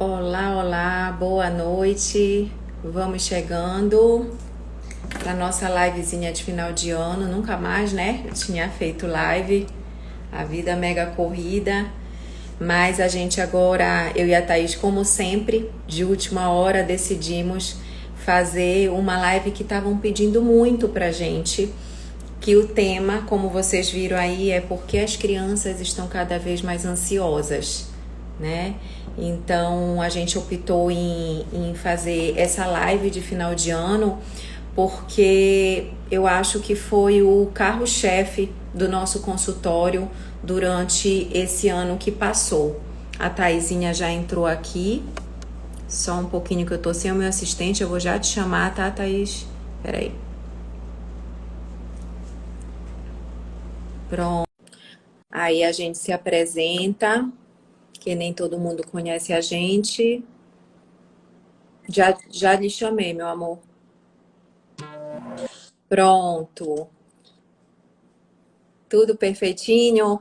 Olá, olá, boa noite. Vamos chegando para nossa livezinha de final de ano. Nunca mais, né? Eu tinha feito live, a vida mega corrida. Mas a gente agora, eu e a Thaís, como sempre, de última hora decidimos fazer uma live que estavam pedindo muito pra gente. Que o tema, como vocês viram aí, é porque as crianças estão cada vez mais ansiosas, né? Então a gente optou em fazer essa live de final de ano porque eu acho que foi o carro-chefe do nosso consultório durante esse ano que passou. A Thaisinha já entrou aqui, só um pouquinho que eu tô sem o meu assistente, eu vou já te chamar, tá, Thaís? Peraí. Pronto. Aí a gente se apresenta, que nem todo mundo conhece a gente. Já lhe chamei, meu amor. Pronto. Tudo perfeitinho.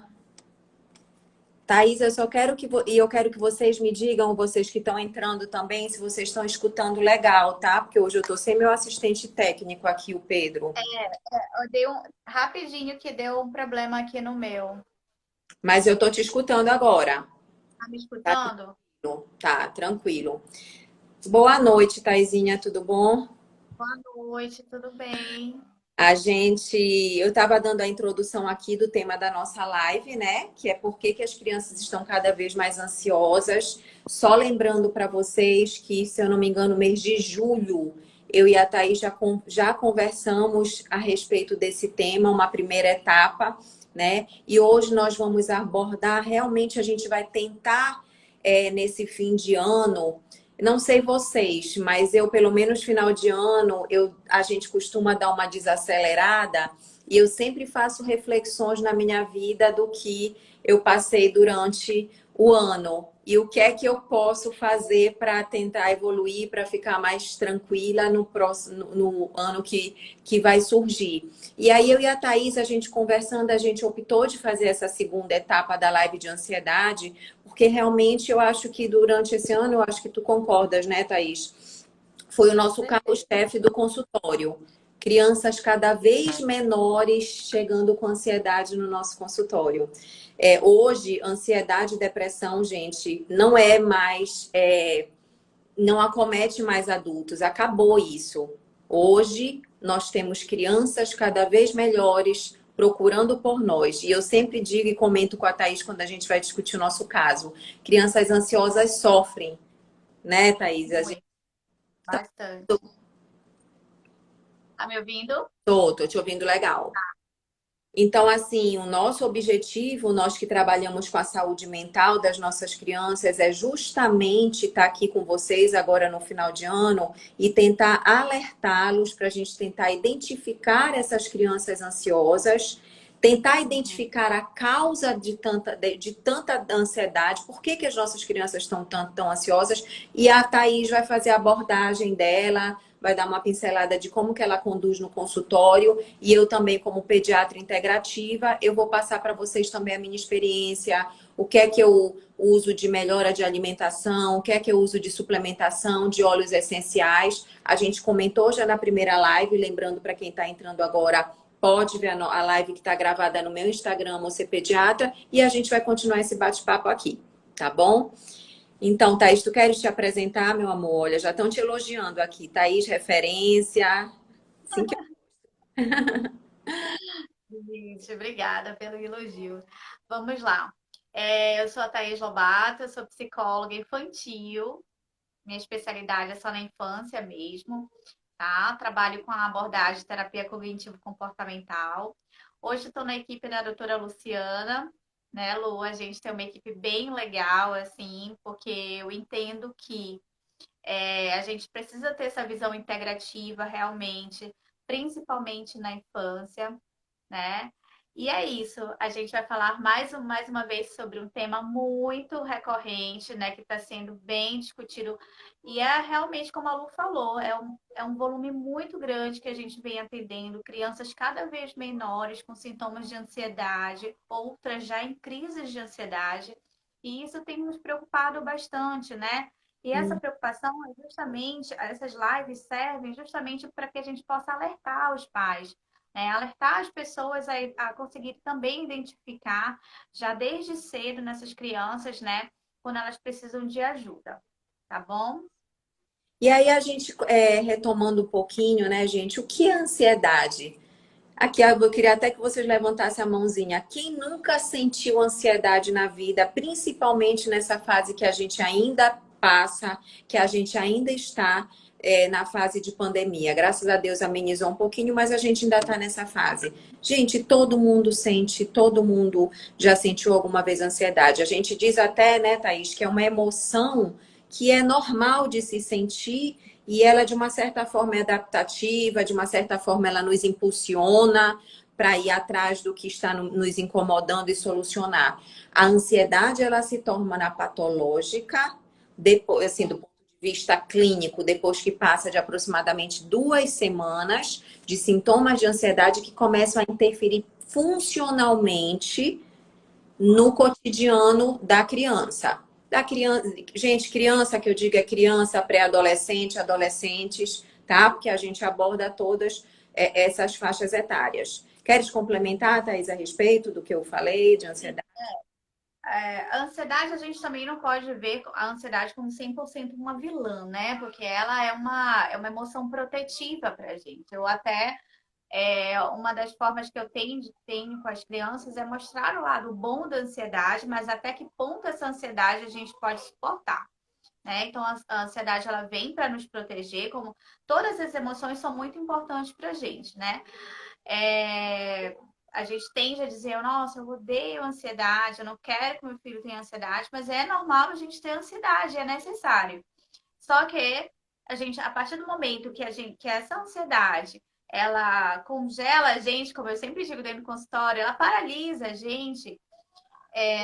Thaís, eu só quero e eu quero que vocês me digam, vocês que estão entrando também, se vocês estão escutando legal, tá? Porque hoje eu tô sem meu assistente técnico aqui, o Pedro. Eu dei rapidinho que deu um problema aqui no meu. Mas eu tô te escutando agora. Tá me Tá escutando? tranquilo. Tá, tranquilo. Boa noite, Thaisinha, tudo bom? Boa noite, tudo bem? Eu estava dando a introdução aqui do tema da nossa live, né? Que é por que as crianças estão cada vez mais ansiosas. Só lembrando para vocês que, se eu não me engano, mês de julho, eu e a Thaís já conversamos a respeito desse tema, uma primeira etapa, né? E hoje nós vamos abordar, realmente a gente vai tentar, nesse fim de ano. Não sei vocês, mas eu, pelo menos final de ano, a gente costuma dar uma desacelerada e eu sempre faço reflexões na minha vida do que eu passei durante o ano e o que é que eu posso fazer para tentar evoluir, para ficar mais tranquila no próximo, no ano que vai surgir. E aí eu e a Thaís, a gente conversando, a gente optou de fazer essa segunda etapa da live de ansiedade, porque realmente eu acho que durante esse ano, eu acho que tu concordas, né, Thaís? Foi o nosso Perfeito. carro-chefe do consultório. Crianças cada vez menores chegando com ansiedade no nosso consultório. Hoje, ansiedade e depressão, gente, não é mais, não acomete mais adultos, acabou isso. Hoje, nós temos crianças cada vez melhores procurando por nós. E eu sempre digo e comento com a Thaís quando a gente vai discutir o nosso caso: crianças ansiosas sofrem, né, Thaís? A gente Muito, bastante. Tá me ouvindo? tô te ouvindo legal. Então, assim, o nosso objetivo, nós que trabalhamos com a saúde mental das nossas crianças, é justamente estar aqui com vocês agora no final de ano e tentar alertá-los para a gente tentar identificar essas crianças ansiosas, tentar Uhum. identificar a causa de tanta ansiedade, por que as nossas crianças estão tão ansiosas, e a Thaís vai fazer a abordagem dela, vai dar uma pincelada de como que ela conduz no consultório e eu também, como pediatra integrativa, eu vou passar para vocês também a minha experiência, o que é que eu uso de melhora de alimentação, o que é que eu uso de suplementação, de óleos essenciais. A gente comentou já na primeira live, lembrando para quem está entrando agora, pode ver a live que está gravada no meu Instagram, você pediatra, e a gente vai continuar esse bate-papo aqui, tá bom? Então, Thaís, tu queres te apresentar, meu amor? Olha, já estão te elogiando aqui. Thaís, referência. Sim, Gente, obrigada pelo elogio. Vamos lá. Eu sou a Thaís Lobato, eu sou psicóloga infantil. Minha especialidade é só na infância mesmo, tá? Trabalho com a abordagem de terapia cognitivo-comportamental. Hoje estou na equipe da doutora Luciana, né, Lu? A gente tem uma equipe bem legal, assim, porque eu entendo que a gente precisa ter essa visão integrativa realmente, principalmente na infância, né? E é isso, a gente vai falar mais uma vez sobre um tema muito recorrente, né, que está sendo bem discutido. E é realmente, como a Lu falou, é um volume muito grande que a gente vem atendendo, crianças cada vez menores com sintomas de ansiedade, outras já em crises de ansiedade. E isso tem nos preocupado bastante, né? E essa preocupação é justamente, essas lives servem justamente para que a gente possa alertar os pais, né? Alertar as pessoas a conseguir também identificar, já desde cedo nessas crianças, né? Quando elas precisam de ajuda, tá bom? E aí a gente, retomando um pouquinho, né, gente, o que é ansiedade? Aqui eu queria até que vocês levantassem a mãozinha. Quem nunca sentiu ansiedade na vida, principalmente nessa fase que a gente ainda passa, que a gente ainda está na fase de pandemia? Graças a Deus amenizou um pouquinho, mas a gente ainda está nessa fase. Gente, todo mundo sente, todo mundo já sentiu alguma vez ansiedade. A gente diz até, né, Thaís, que é uma emoção que é normal de se sentir e ela, de uma certa forma, é adaptativa, de uma certa forma, ela nos impulsiona para ir atrás do que está nos incomodando e solucionar. A ansiedade, ela se torna patológica, depois, assim, do ponto de vista clínico, depois que passa de aproximadamente 2 semanas de sintomas de ansiedade que começam a interferir funcionalmente no cotidiano da criança. Da criança, gente, criança que eu digo é criança, pré-adolescente, adolescentes, tá? Porque a gente aborda todas essas faixas etárias. Queres complementar, Thaís, a respeito do que eu falei de ansiedade? A ansiedade, a gente também não pode ver a ansiedade como 100% uma vilã, né? Porque ela é uma emoção protetiva para a gente. Eu até uma das formas que eu tenho com as crianças é mostrar o lado bom da ansiedade, mas até que ponto essa ansiedade a gente pode suportar, né? Então, a ansiedade, ela vem para nos proteger, como todas as emoções são muito importantes para a gente, né? É, a gente tende a dizer, nossa, eu odeio ansiedade, eu não quero que meu filho tenha ansiedade, mas é normal a gente ter ansiedade, é necessário. Só que a gente, a partir do momento que essa ansiedade ela congela a gente, como eu sempre digo dentro do consultório, ela paralisa a gente,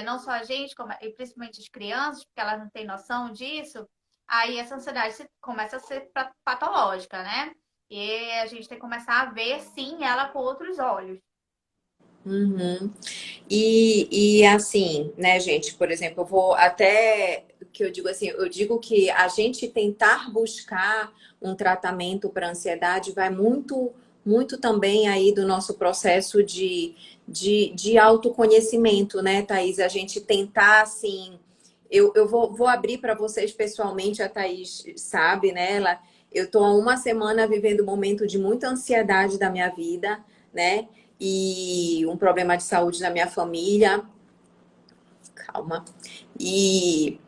não só a gente, como, e principalmente as crianças, porque elas não têm noção disso, aí essa ansiedade começa a ser patológica, né? E a gente tem que começar a ver, sim, ela com outros olhos. Uhum. E assim, né, gente, por exemplo, eu vou até que eu digo assim, eu digo que a gente tentar buscar um tratamento para ansiedade vai muito, muito também aí do nosso processo de autoconhecimento, né, Thaís? A gente tentar assim. Eu vou abrir para vocês pessoalmente, a Thaís sabe, né? Eu estou há uma semana vivendo um momento de muita ansiedade da minha vida, né? E um problema de saúde na minha família. Calma. E,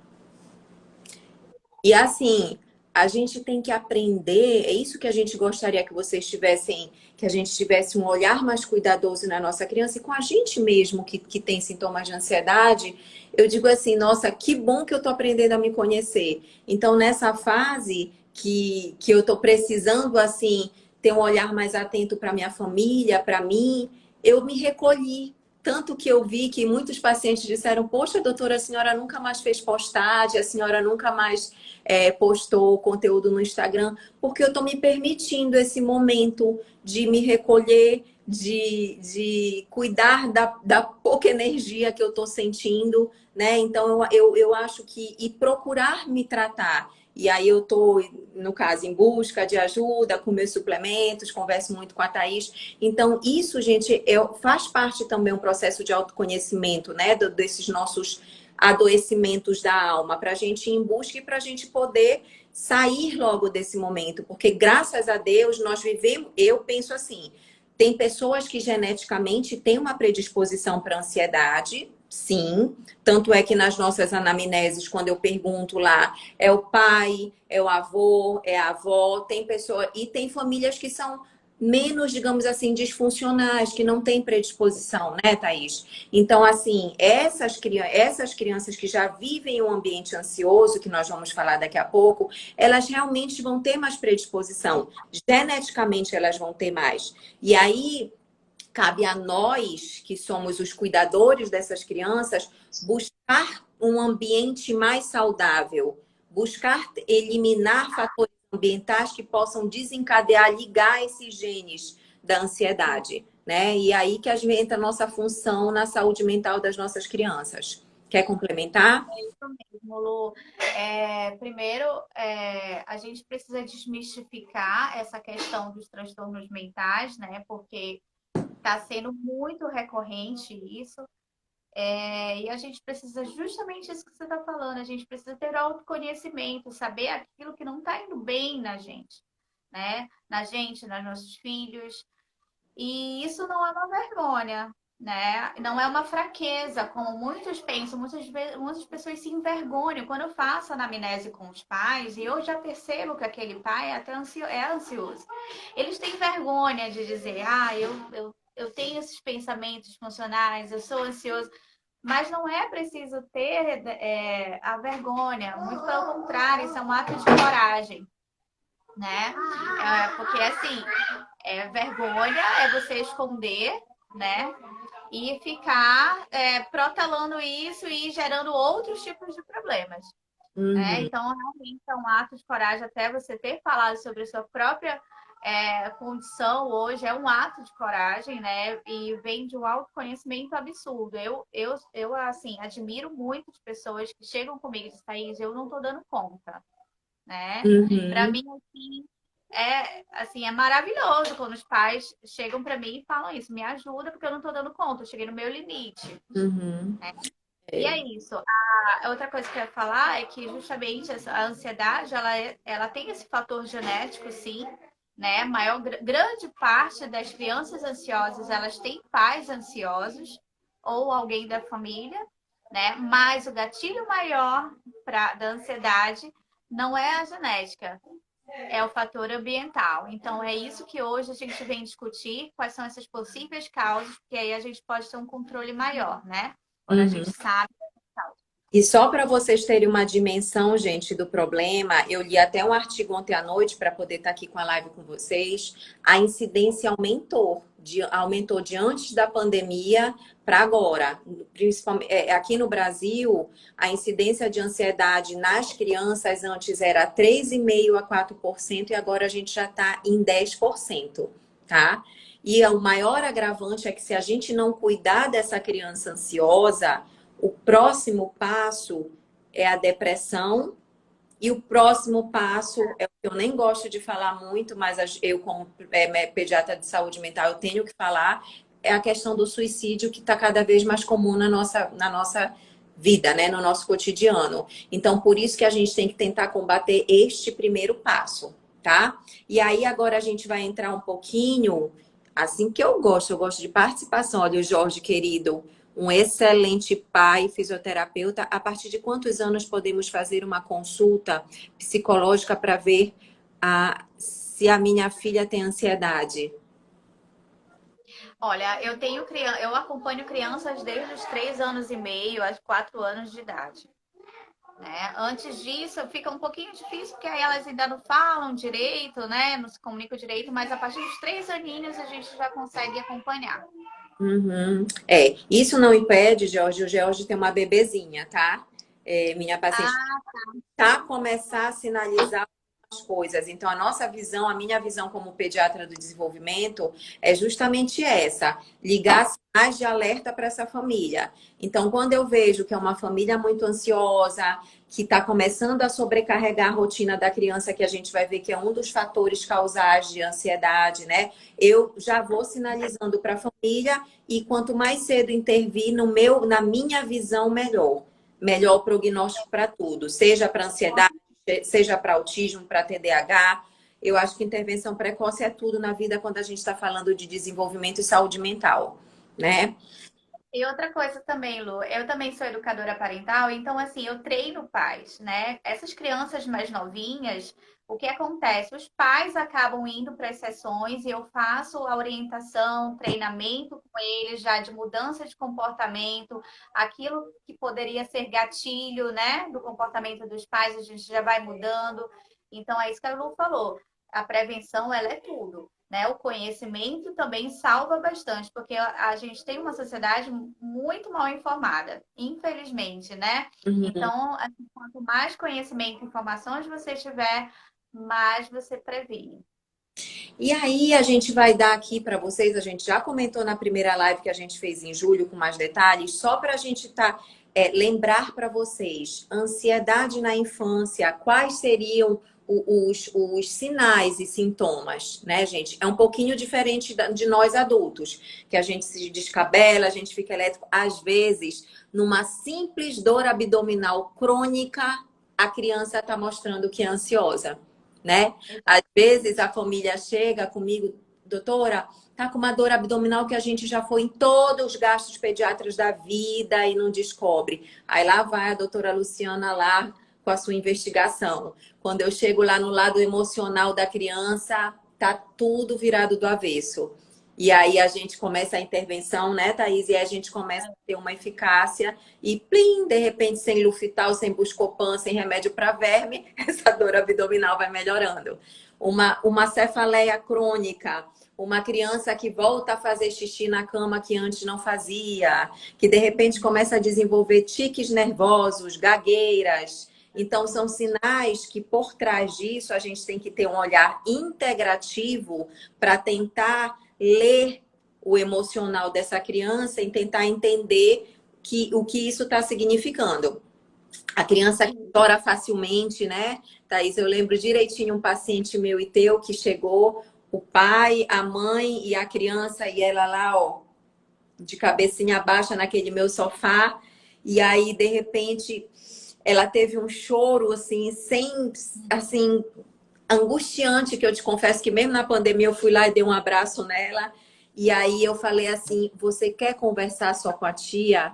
e assim, a gente tem que aprender, é isso que a gente gostaria que vocês tivessem, que a gente tivesse um olhar mais cuidadoso na nossa criança e com a gente mesmo que tem sintomas de ansiedade. Eu digo assim, nossa, que bom que eu tô aprendendo a me conhecer. Então, nessa fase que eu tô precisando, assim, ter um olhar mais atento para minha família, para mim, eu me recolhi. Tanto que eu vi que muitos pacientes disseram: poxa, doutora, a senhora nunca mais fez postagem, a senhora nunca mais postou conteúdo no Instagram, porque eu estou me permitindo esse momento de me recolher, de cuidar da pouca energia que eu estou sentindo, né? Então, eu acho que e procurar me tratar. E aí eu estou, no caso, em busca de ajuda com meus suplementos, converso muito com a Thaís. Então, isso, gente, faz parte também um processo de autoconhecimento, né? Desses nossos adoecimentos da alma, para a gente ir em busca e para a gente poder sair logo desse momento. Porque, graças a Deus, nós vivemos, eu penso assim, tem pessoas que geneticamente têm uma predisposição para ansiedade, sim. Tanto é que nas nossas anamneses, quando eu pergunto lá, é o pai, é o avô, é a avó, tem pessoa e tem famílias que são menos, digamos assim, disfuncionais, que não têm predisposição, né, Thaís? Então, assim, essas crianças que já vivem em um ambiente ansioso, que nós vamos falar daqui a pouco, elas realmente vão ter mais predisposição. Geneticamente, elas vão ter mais. E aí, cabe a nós, que somos os cuidadores dessas crianças, buscar um ambiente mais saudável, buscar eliminar fatores ambientais que possam desencadear, ligar esses genes da ansiedade, né? E aí que entra a nossa função na saúde mental das nossas crianças. Quer complementar? É isso mesmo, Lu. Primeiro, a gente precisa desmistificar essa questão dos transtornos mentais, né? Porque está sendo muito recorrente isso. E a gente precisa justamente isso que você está falando. A gente precisa ter autoconhecimento, saber aquilo que não está indo bem na gente, né? Na gente, nos nossos filhos. E isso não é uma vergonha, né? Não é uma fraqueza, como muitos pensam. Muitas pessoas se envergonham. Quando eu faço anamnese com os pais, e eu já percebo que aquele pai é ansioso. Eles têm vergonha de dizer, eu tenho esses pensamentos funcionais, eu sou ansioso. Mas não é preciso ter a vergonha, muito pelo contrário, isso é um ato de coragem, né? Porque assim, vergonha é você esconder, né? E ficar protelando isso e gerando outros tipos de problemas. Né? Uhum. Então, realmente é um ato de coragem, até você ter falado sobre a sua própria condição hoje, é um ato de coragem, né? E vem de um autoconhecimento absurdo. Eu assim, admiro muito de pessoas que chegam comigo e dizem, Thaís, eu não estou dando conta, né? Para Uhum. mim, assim, é maravilhoso quando os pais chegam para mim e falam isso, me ajuda porque eu não estou dando conta, eu cheguei no meu limite. Uhum. E É. é isso. A outra coisa que eu ia falar é que justamente a ansiedade, ela tem esse fator genético, sim, né? Grande parte das crianças ansiosas, elas têm pais ansiosos ou alguém da família, né? Mas o gatilho maior da ansiedade não é a genética, é o fator ambiental. Então, é isso que hoje a gente vem discutir, quais são essas possíveis causas, porque aí a gente pode ter um controle maior, né? Quando a gente Uhum. sabe. E só para vocês terem uma dimensão, gente, do problema, eu li até um artigo ontem à noite para poder estar aqui com a live com vocês. A incidência aumentou de antes da pandemia para agora. Principalmente aqui no Brasil, a incidência de ansiedade nas crianças antes era 3,5% a 4% e agora a gente já está em 10%, tá? E o maior agravante é que se a gente não cuidar dessa criança ansiosa, o próximo passo é a depressão e o próximo passo é o que eu nem gosto de falar muito, mas eu como pediatra de saúde mental eu tenho que falar, é a questão do suicídio que está cada vez mais comum na nossa vida, né, no nosso cotidiano. Então, por isso que a gente tem que tentar combater este primeiro passo, tá? E aí agora a gente vai entrar um pouquinho, assim que eu gosto de participação. Olha, o Jorge, querido, um excelente pai, fisioterapeuta. A partir de quantos anos podemos fazer uma consulta psicológica para ver se a minha filha tem ansiedade? Olha, eu acompanho crianças desde os 3 anos e meio aos 4 anos de idade. Né? Antes disso, fica um pouquinho difícil, porque aí elas ainda não falam direito, né? Não se comunicam direito, mas a partir dos 3 aninhos a gente já consegue acompanhar. Uhum. Isso não impede, Jorge, o Jorge tem uma bebezinha, tá? Minha paciente Ah, tá começar a sinalizar as coisas. Então, a nossa visão, a minha visão como pediatra do desenvolvimento é justamente essa: ligar sinais de alerta para essa família. Então, quando eu vejo que é uma família muito ansiosa, que está começando a sobrecarregar a rotina da criança, que a gente vai ver que é um dos fatores causais de ansiedade, né? Eu já vou sinalizando para a família e quanto mais cedo intervir na minha visão, melhor. Melhor prognóstico para tudo, seja para ansiedade, seja para autismo, para TDAH. Eu acho que intervenção precoce é tudo na vida quando a gente está falando de desenvolvimento e saúde mental, né? e outra coisa também, Lu, eu também sou educadora parental, então assim, eu treino pais, né? Essas crianças mais novinhas, o que acontece? Os pais acabam indo para as sessões e eu faço a orientação, treinamento com eles já de mudança de comportamento, aquilo que poderia ser gatilho, né, do comportamento dos pais, a gente já vai mudando. Então é isso que a Lu falou. A prevenção, ela é tudo. Né? O conhecimento também salva bastante, porque a gente tem uma sociedade muito mal informada, infelizmente, né? Uhum. Então, assim, quanto mais conhecimento e informações você tiver, mais você previne. E aí a gente vai dar aqui para vocês, a gente já comentou na primeira live que a gente fez em julho com mais detalhes, só para a gente estar lembrar para vocês, ansiedade na infância, quais seriam os sinais e sintomas, né, gente? É um pouquinho diferente de nós adultos, que a gente se descabela, a gente fica elétrico. Às vezes, numa simples dor abdominal crônica, a criança está mostrando que é ansiosa, né? Às vezes a família chega comigo, doutora, tá com uma dor abdominal que a gente já foi em todos os gastos pediatras da vida e não descobre. Aí lá vai a doutora Luciana lá com a sua investigação. Quando eu chego lá no lado emocional da criança, tá tudo virado do avesso. E aí a gente começa a intervenção, né, Thaís? E a gente começa a ter uma eficácia e, plim, de repente, sem Luftal, sem Buscopan, sem remédio para verme, essa dor abdominal vai melhorando. Uma cefaleia crônica, uma criança que volta a fazer xixi na cama que antes não fazia, que de repente começa a desenvolver tiques nervosos, gagueiras. Então, são sinais que por trás disso a gente tem que ter um olhar integrativo para tentar ler o emocional dessa criança e tentar entender o que isso está significando. A criança que chora facilmente, né, Thaís? Eu lembro direitinho um paciente meu e teu que chegou, o pai, a mãe e a criança, e ela lá, ó, de cabecinha baixa naquele meu sofá. E aí, de repente, ela teve um choro, assim, assim, angustiante, que eu te confesso que mesmo na pandemia eu fui lá e dei um abraço nela. E aí eu falei assim, você quer conversar só com a tia?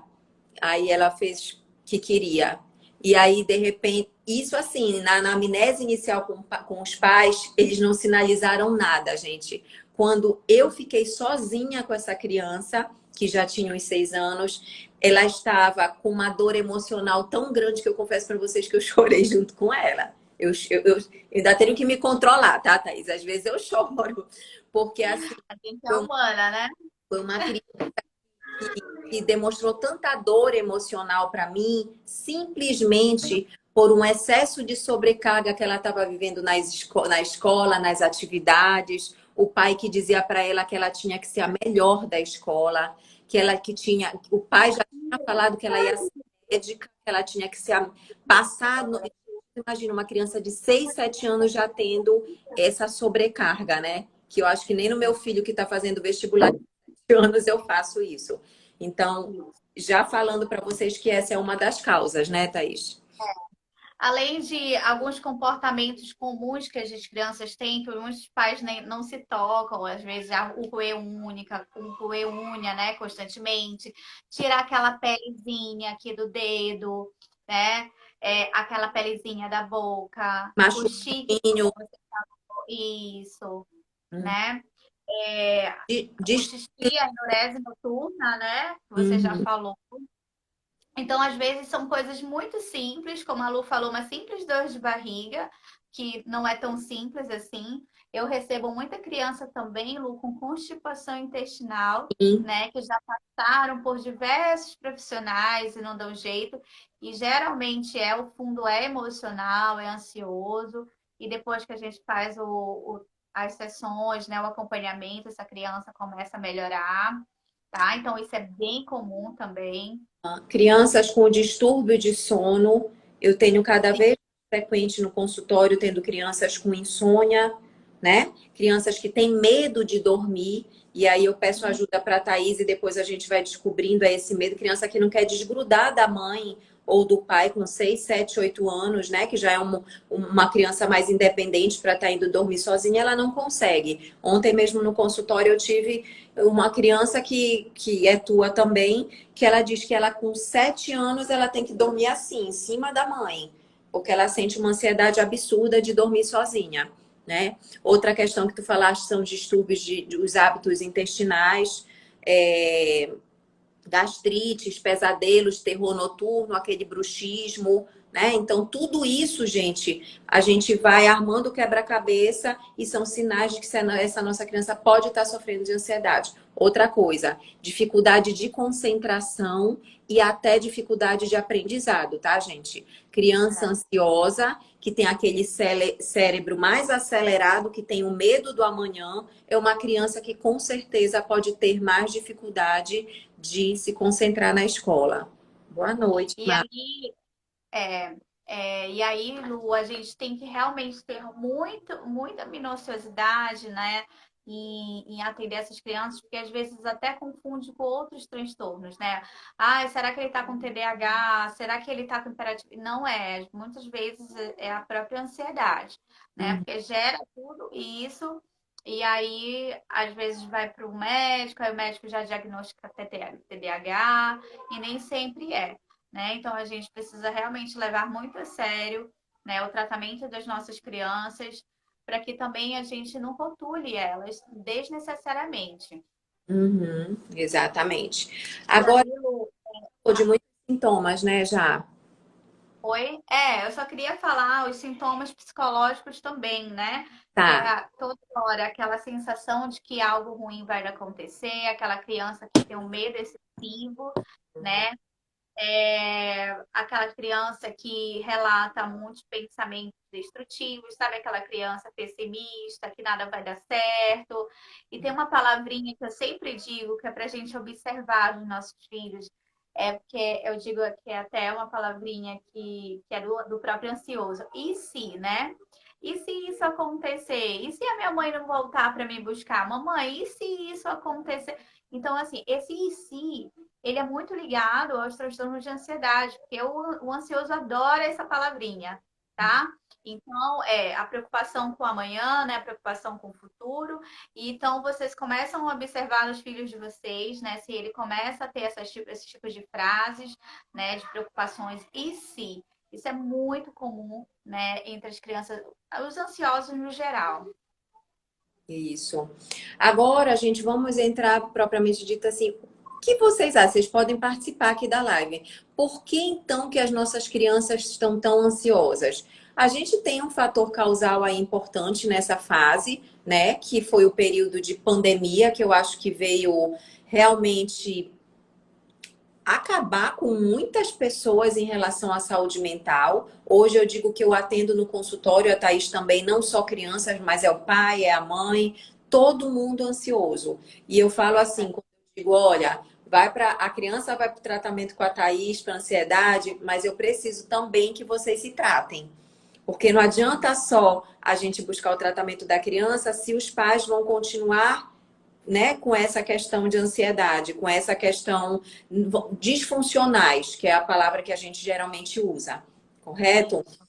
Aí ela fez que queria. E aí, de repente, isso assim, na anamnese inicial com os pais, eles não sinalizaram nada, gente. Quando eu fiquei sozinha com essa criança, que já tinha uns 6 anos, ela estava com uma dor emocional tão grande que eu confesso para vocês que eu chorei junto com ela. Eu ainda tenho que me controlar, tá, Thaís? Às vezes eu choro, porque assim, A gente é humana, né? foi uma criança que demonstrou tanta dor emocional para mim, simplesmente por um excesso de sobrecarga que ela estava vivendo na escola, nas atividades. O pai que dizia para ela que ela tinha que ser a melhor da escola, que ela que tinha, o pai já tinha falado que ela ia ser médica, que ela tinha que ser passar. Imagina uma criança de 6, 7 anos já tendo essa sobrecarga, né? Que eu acho que nem no meu filho que está fazendo vestibular de 7 anos eu faço isso. Então, já falando para vocês que essa é uma das causas, né, Thaís? Além de alguns comportamentos comuns que as crianças têm, que muitos pais nem, não se tocam, às vezes o roer única, o roer unha, né, constantemente, tirar aquela pelezinha aqui do dedo, né, aquela pelezinha da boca, o chique, Machucadinho. isso, Hum. né, o De... xixi, a enurese noturna, né, que você já Uhum. falou. Então, às vezes, são coisas muito simples, como a Lu falou, uma simples dor de barriga, que não é tão simples assim. Eu recebo muita criança também, Lu, com constipação intestinal, Sim. né? Que já passaram por diversos profissionais e não dão jeito. E geralmente o fundo é emocional, é ansioso. E depois que a gente faz as sessões, né, o acompanhamento, essa criança começa a melhorar, tá? Então, isso é bem comum também. Crianças com distúrbio de sono, eu tenho cada Sim. vez mais frequente no consultório, tendo crianças com insônia, né? Crianças que têm medo de dormir, e aí eu peço ajuda para a Thaís e depois a gente vai descobrindo esse medo. Criança que não quer desgrudar da mãe ou do pai com 6, 7, 8 anos, né? Que já é uma criança mais independente para estar indo dormir sozinha, ela não consegue. Ontem mesmo no consultório eu tive uma criança que é tua também, que ela diz que ela com 7 anos ela tem que dormir assim, em cima da mãe, porque ela sente uma ansiedade absurda de dormir sozinha, né? Outra questão que tu falaste são distúrbios dos hábitos intestinais, gastrites, pesadelos, terror noturno, aquele bruxismo, né? Então, tudo isso, gente, a gente vai armando o quebra-cabeça e são sinais de que essa nossa criança pode estar sofrendo de ansiedade. Outra coisa, dificuldade de concentração e até dificuldade de aprendizado, tá, gente? Criança ansiosa, que tem aquele cérebro mais acelerado, que tem o medo do amanhã, é uma criança que com certeza pode ter mais dificuldade de se concentrar na escola. Boa noite, E Mar. aí, é, e aí, Lu, a gente tem que realmente ter muita minuciosidade, né, em atender essas crianças, porque às vezes até confunde com outros transtornos, né? Ah, será que ele está com TDAH? Será que ele está com hiperatividade? Não é, muitas vezes é a própria ansiedade, né? Uhum. Porque gera tudo isso, e aí às vezes vai para o médico, aí o médico já diagnostica TDAH, e nem sempre é, né? Então a gente precisa realmente levar muito a sério, né, o tratamento das nossas crianças, para que também a gente não rotule elas desnecessariamente. Uhum, exatamente. E Agora, aí, Lu, de muitos sintomas, né, já? foi? É, eu só queria falar os sintomas psicológicos também, né? Que Tá. é toda hora aquela sensação de que algo ruim vai acontecer, aquela criança que tem um medo excessivo, né? Aquela criança que relata muitos pensamentos destrutivos, sabe? Aquela criança pessimista, que nada vai dar certo. E tem uma palavrinha que eu sempre digo, que é para a gente observar os nossos filhos. É porque eu digo que é até uma palavrinha que é do próprio ansioso. E se, né? E se isso acontecer? E se a minha mãe não voltar para me buscar? Mamãe, e se isso acontecer? Então, assim, esse e se ele é muito ligado aos transtornos de ansiedade, porque o ansioso adora essa palavrinha, tá? Então, a preocupação com o amanhã, né? A preocupação com o futuro. E então, vocês começam a observar nos filhos de vocês, né? Se ele começa a ter esses tipos de frases, né? De preocupações. E se? Isso é muito comum, né? Entre as crianças, os ansiosos no geral. Isso. Agora, gente, vamos entrar propriamente dito assim. O que vocês acham? Vocês podem participar aqui da live. Por que então que as nossas crianças estão tão ansiosas? A gente tem um fator causal aí importante nessa fase, né? Que foi o período de pandemia, que eu acho que veio realmente acabar com muitas pessoas em relação à saúde mental. Hoje eu digo que eu atendo no consultório, a Thaís também, não só crianças, mas é o pai, é a mãe, todo mundo ansioso. E eu falo assim, quando eu digo, olha, a criança vai para o tratamento com a Thaís para ansiedade, mas eu preciso também que vocês se tratem. Porque não adianta só a gente buscar o tratamento da criança se os pais vão continuar, né, com essa questão de ansiedade, com essa questão disfuncionais, que é a palavra que a gente geralmente usa, correto? Isso,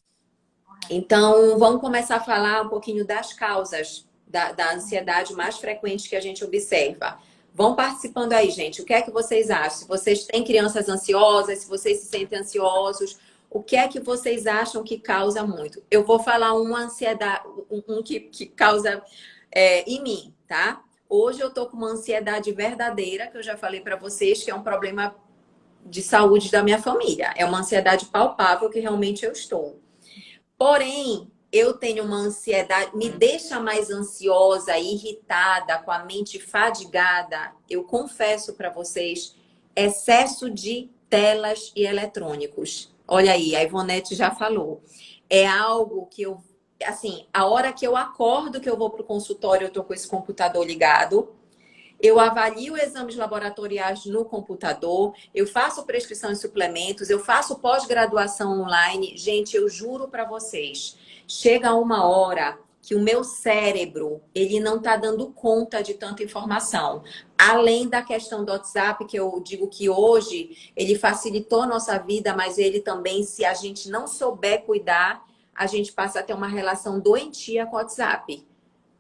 correto. Então, vamos começar a falar um pouquinho das causas da ansiedade mais frequente que a gente observa. Vão participando aí, gente. O que é que vocês acham? Se vocês têm crianças ansiosas, se vocês se sentem ansiosos, o que é que vocês acham que causa muito? Eu vou falar uma ansiedade, um que causa em mim, tá? Hoje eu tô com uma ansiedade verdadeira, que eu já falei para vocês, que é um problema de saúde da minha família. É uma ansiedade palpável que realmente eu estou. Porém, eu tenho uma ansiedade, me deixa mais ansiosa, irritada, com a mente fadigada. Eu confesso para vocês, excesso de telas e eletrônicos. Olha aí, a Ivonete já falou. É algo que eu, assim, a hora que eu acordo, que eu vou para o consultório, eu tô com esse computador ligado. Eu avalio exames laboratoriais no computador, eu faço prescrição de suplementos, eu faço pós-graduação online. Gente, eu juro para vocês, chega uma hora que o meu cérebro, ele não está dando conta de tanta informação. Além da questão do WhatsApp, que eu digo que hoje ele facilitou a nossa vida, mas ele também, se a gente não souber cuidar, a gente passa a ter uma relação doentia com o WhatsApp.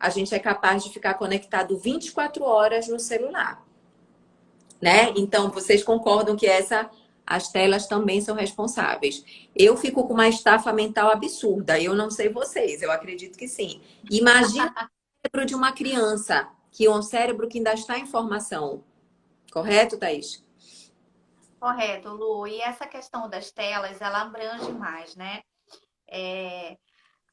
A gente é capaz de ficar conectado 24 horas no celular, né? Então, vocês concordam que as telas também são responsáveis. Eu fico com uma estafa mental absurda. Eu não sei vocês, eu acredito que sim. Imagina o cérebro de uma criança, que é um cérebro que ainda está em formação. Correto, Thaís? Correto, Lu. E essa questão das telas, ela abrange mais, né? É,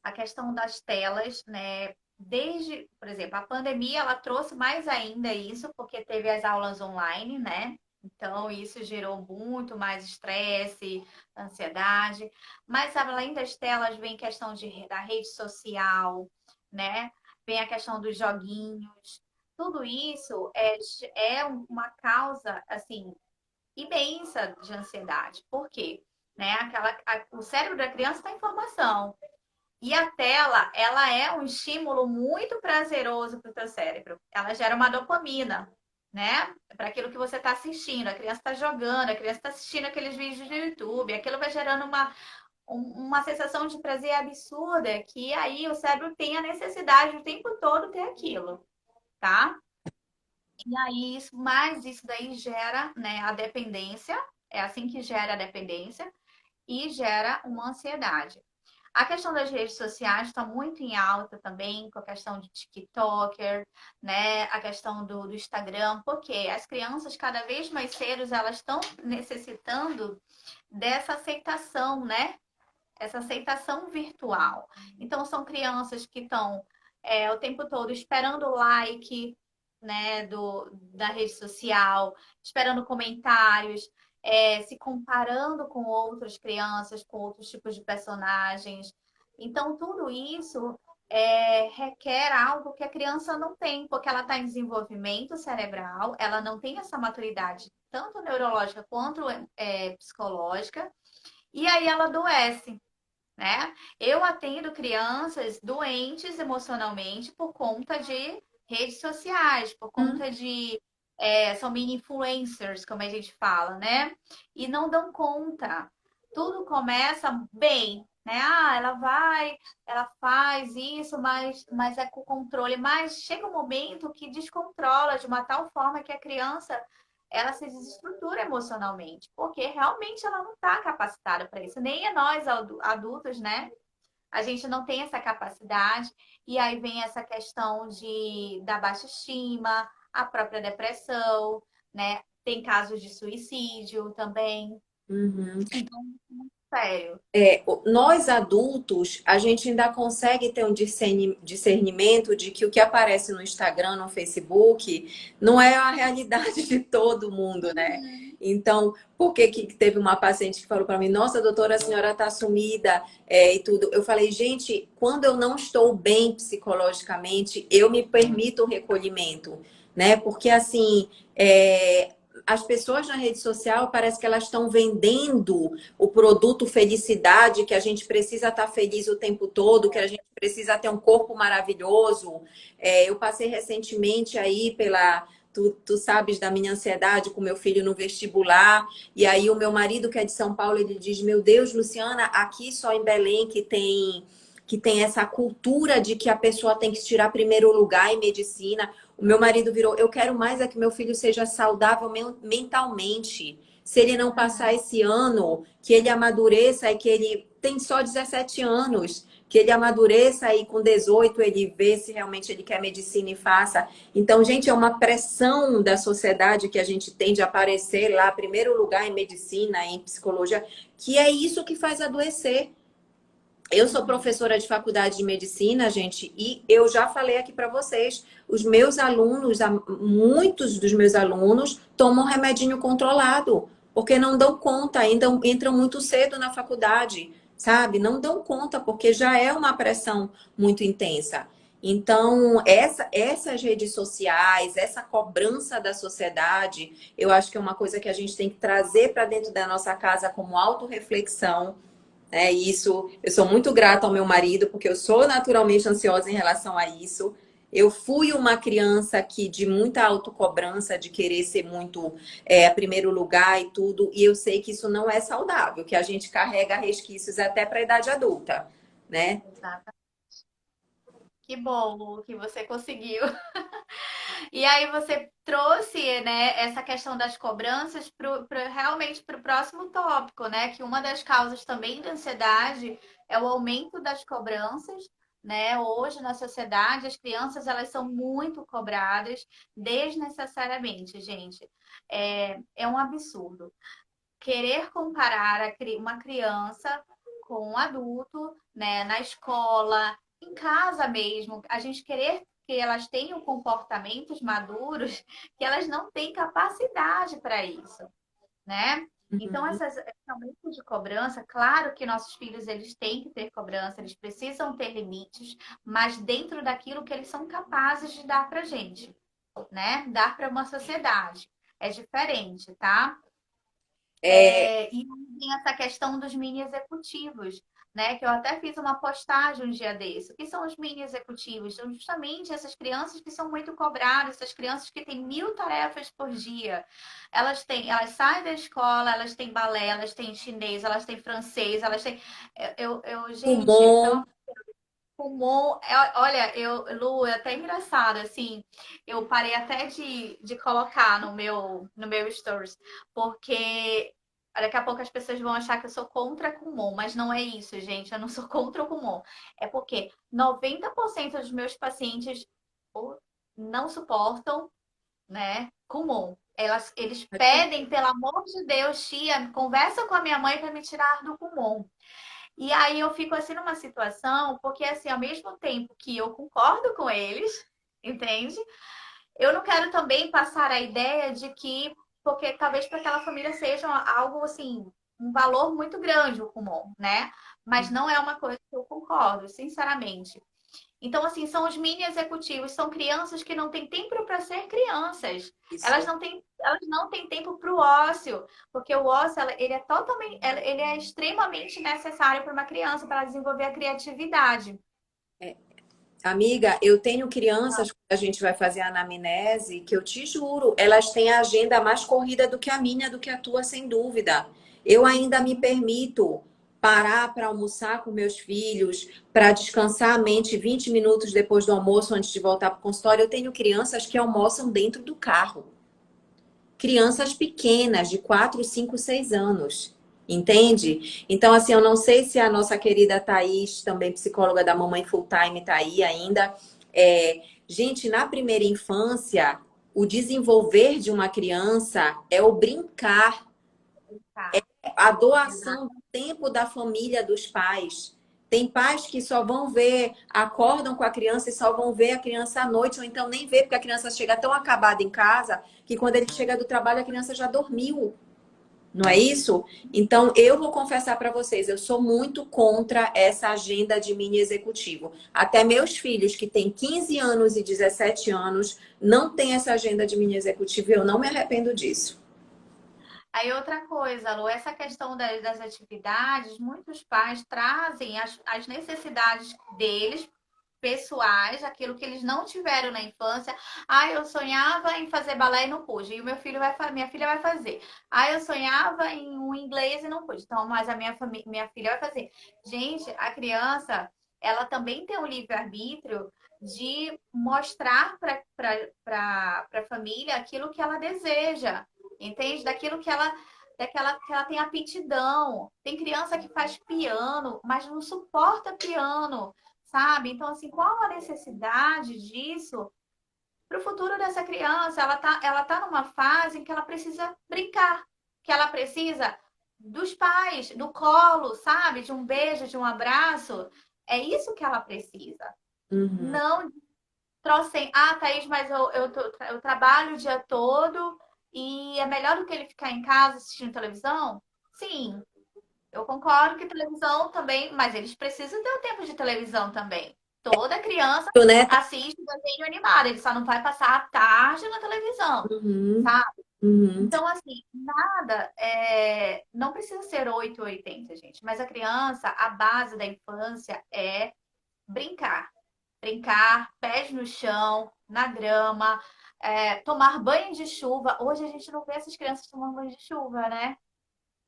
a questão das telas, né? Desde, por exemplo, a pandemia, ela trouxe mais ainda isso, porque teve as aulas online, né? Então, isso gerou muito mais estresse, ansiedade. Mas, além das telas, vem questão da rede social, né? Vem a questão dos joguinhos. Tudo isso é uma causa, assim, imensa de ansiedade. Por quê? Né? O cérebro da criança está em formação. E a tela, ela é um estímulo muito prazeroso para o teu cérebro. Ela gera uma dopamina, né? Para aquilo que você está assistindo. A criança está jogando, a criança está assistindo aqueles vídeos do YouTube. Aquilo vai gerando uma sensação de prazer absurda que aí o cérebro tem a necessidade o tempo todo ter aquilo, tá? E aí, isso daí gera, né, a dependência. É assim que gera a dependência e gera uma ansiedade. A questão das redes sociais está muito em alta também, com a questão de TikToker, né? A questão do Instagram, porque as crianças, cada vez mais cedo, elas estão necessitando dessa aceitação, né? Essa aceitação virtual. Então, são crianças que estão o tempo todo esperando o like, né, da rede social, esperando comentários, se comparando com outras crianças, com outros tipos de personagens. Então, tudo isso requer algo que a criança não tem, porque ela está em desenvolvimento cerebral, ela não tem essa maturidade, tanto neurológica quanto psicológica, e aí ela adoece, né? Eu atendo crianças doentes emocionalmente por conta de redes sociais, por conta de são mini influencers, como a gente fala, né? E não dão conta. Tudo começa bem, né? Ah, ela vai, ela faz isso, mas é com controle. Mas chega um momento que descontrola de uma tal forma que a criança ela se desestrutura emocionalmente, porque realmente ela não está capacitada para isso. Nem é nós adultos, né? A gente não tem essa capacidade, e aí vem essa questão da baixa estima, a própria depressão, né? Tem casos de suicídio também. Uhum. Então, sério. Nós adultos, a gente ainda consegue ter um discernimento de que o que aparece no Instagram, no Facebook, não é a realidade de todo mundo, né? Uhum. Então, por que que teve uma paciente que falou para mim, nossa, doutora, a senhora está sumida e tudo? Eu falei, gente, quando eu não estou bem psicologicamente, eu me permito o recolhimento, né? Porque assim, as pessoas na rede social parece que elas estão vendendo o produto felicidade, que a gente precisa estar feliz o tempo todo, que a gente precisa ter um corpo maravilhoso. Eu passei recentemente aí pela. Tu sabes da minha ansiedade com meu filho no vestibular, e aí o meu marido, que é de São Paulo, ele diz: Meu Deus, Luciana, aqui só em Belém que tem essa cultura de que a pessoa tem que tirar primeiro lugar em medicina. O meu marido virou: Eu quero mais é que meu filho seja saudável mentalmente. Se ele não passar esse ano, que ele amadureça e que ele tem só 17 anos, que ele amadureça e com 18 ele vê se realmente ele quer medicina e faça. Então, gente, é uma pressão da sociedade que a gente tem de aparecer lá, primeiro lugar em medicina, em psicologia, que é isso que faz adoecer. Eu sou professora de faculdade de medicina, gente, e eu já falei aqui para vocês, os meus alunos, muitos dos meus alunos tomam remedinho controlado, porque não dão conta, ainda entram muito cedo na faculdade, sabe? Não dão conta, porque já é uma pressão muito intensa. Então, essas redes sociais, essa cobrança da sociedade, eu acho que é uma coisa que a gente tem que trazer para dentro da nossa casa como autorreflexão. Isso, eu sou muito grata ao meu marido, porque eu sou naturalmente ansiosa em relação a isso. Eu fui uma criança que de muita autocobrança, de querer ser muito a primeiro lugar e tudo, e eu sei que isso não é saudável, que a gente carrega resquícios até para a idade adulta, né? Exato. Que bom, Lu, que você conseguiu. E aí você trouxe, né, essa questão das cobranças realmente para o próximo tópico, né? Que uma das causas também da ansiedade é o aumento das cobranças, né? Hoje na sociedade as crianças elas são muito cobradas desnecessariamente, gente. É um absurdo. Querer comparar uma criança com um adulto, né, na escola, em casa mesmo, a gente querer que elas tenham comportamentos maduros que elas não têm capacidade para isso, né? Então, Uhum. esse aumento de cobrança, claro que nossos filhos eles têm que ter cobrança, eles precisam ter limites, mas dentro daquilo que eles são capazes de dar para gente, né? Dar para uma sociedade. É diferente, tá? E tem essa questão dos mini executivos, né? Que eu até fiz uma postagem um dia desse. O que são os mini executivos? São justamente essas crianças que são muito cobradas, essas crianças que têm 1000 tarefas por dia. Elas saem da escola, elas têm balé, elas têm chinês, elas têm francês, elas têm. Gente, Kumon. Kumon, olha, Lu, é até engraçado, assim, eu parei até de colocar no meu stories, porque daqui a pouco as pessoas vão achar que eu sou contra Kumon, mas não é isso, gente, eu não sou contra o Kumon, é porque 90% dos meus pacientes não suportam, né, Kumon. Eles pedem, pelo amor de Deus, tia, conversa com a minha mãe para me tirar do Kumon. E aí eu fico assim numa situação, porque assim, ao mesmo tempo que eu concordo com eles, entende? Eu não quero também passar a ideia de que, porque talvez para aquela família seja algo assim, um valor muito grande o Kumon, né? Mas não é uma coisa que eu concordo, sinceramente. Então, assim, são os mini executivos, são crianças que não têm tempo para ser crianças. Isso. Elas não têm tempo para o ócio, porque o ócio, ele é totalmente, ele é extremamente necessário para uma criança, para ela desenvolver a criatividade. Amiga, eu tenho crianças, quando a gente vai fazer a anamnese, que eu te juro, elas têm a agenda mais corrida do que a minha, do que a tua, sem dúvida. Eu ainda me permito parar para almoçar com meus filhos, para descansar a mente 20 minutos depois do almoço, antes de voltar para o consultório. Eu tenho crianças que almoçam dentro do carro. Crianças pequenas, de 4, 5, 6 anos. Entende? Então, assim, eu não sei se a nossa querida Thaís, também psicóloga da Mamãe Full Time, está aí ainda. Gente, na primeira infância, o desenvolver de uma criança é o brincar, Tá, a doação do exato. tempo da família dos pais. Tem pais que só vão ver, acordam com a criança e só vão ver a criança à noite, ou então nem vê, porque a criança chega tão acabada em casa que quando ele chega do trabalho a criança já dormiu. Não é isso? Então, eu vou confessar para vocês, eu sou muito contra essa agenda de mini executivo. Até meus filhos, que têm 15 anos e 17 anos, não têm essa agenda de mini executivo e eu não me arrependo disso. Aí outra coisa, Lu, essa questão das atividades, muitos pais trazem as necessidades deles pessoais, aquilo que eles não tiveram na infância. Ah, eu sonhava em fazer balé e não pude. E o meu filho minha filha vai fazer. Ah, eu sonhava em um inglês e não pude. Então, mas minha filha vai fazer. Gente, a criança, ela também tem o livre-arbítrio de mostrar para a família aquilo que ela deseja. Entende? Que ela tem aptidão. Tem criança que faz piano, mas não suporta piano, sabe? Então, assim, qual a necessidade disso para o futuro dessa criança? Ela tá numa fase em que ela precisa brincar, que ela precisa dos pais, do colo, sabe? De um beijo, de um abraço. É isso que ela precisa. Uhum. Não trouxem, Thaís, mas eu trabalho o dia todo e é melhor do que ele ficar em casa assistindo televisão? Sim, eu concordo que televisão também, mas eles precisam ter o tempo de televisão também. Toda criança Né? assiste desenho animado, ele só não vai passar a tarde na televisão, Uhum. sabe? Uhum. Então, assim, nada, não precisa ser 8 ou 80, gente, mas a criança, a base da infância é brincar. Brincar, pés no chão, na grama, tomar banho de chuva. Hoje a gente não vê essas crianças tomando banho de chuva, né?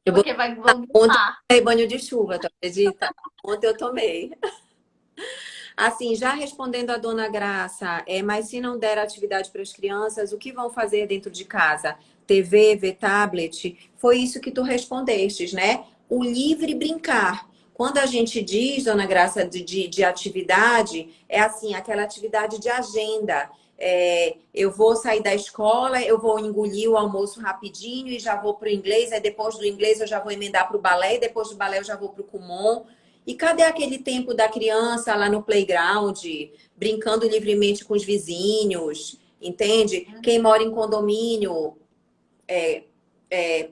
Eu vou Porque vão ontem gripar. eu tomei banho de chuva, tu acredita? Ontem eu tomei. Assim, já respondendo a dona Graça, mas se não der atividade para as crianças, o que vão fazer dentro de casa? TV, ver tablet? Foi isso que tu respondestes, né? O livre brincar. Quando a gente diz, dona Graça, de atividade, é assim, aquela atividade de agenda. Eu vou sair da escola, eu vou engolir o almoço rapidinho e já vou para o inglês, aí depois do inglês eu já vou emendar para o balé, e depois do balé eu já vou para o Kumon. E cadê aquele tempo da criança lá no playground, brincando livremente com os vizinhos, entende? Quem mora em condomínio,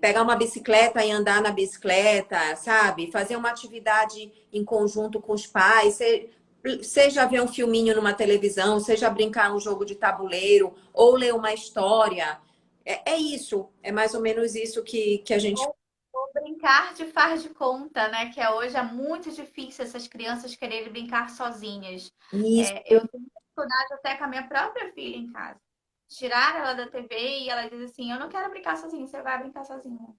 pegar uma bicicleta e andar na bicicleta, sabe? Fazer uma atividade em conjunto com os pais, seja ver um filminho numa televisão, seja brincar um jogo de tabuleiro, ou ler uma história. É isso, é mais ou menos isso que a gente. brincar de faz de conta, né? Que hoje é muito difícil essas crianças quererem brincar sozinhas. Isso. Eu tenho dificuldade até com a minha própria filha em casa. Tirar ela da TV e ela diz assim: eu não quero brincar sozinha, você vai brincar sozinha.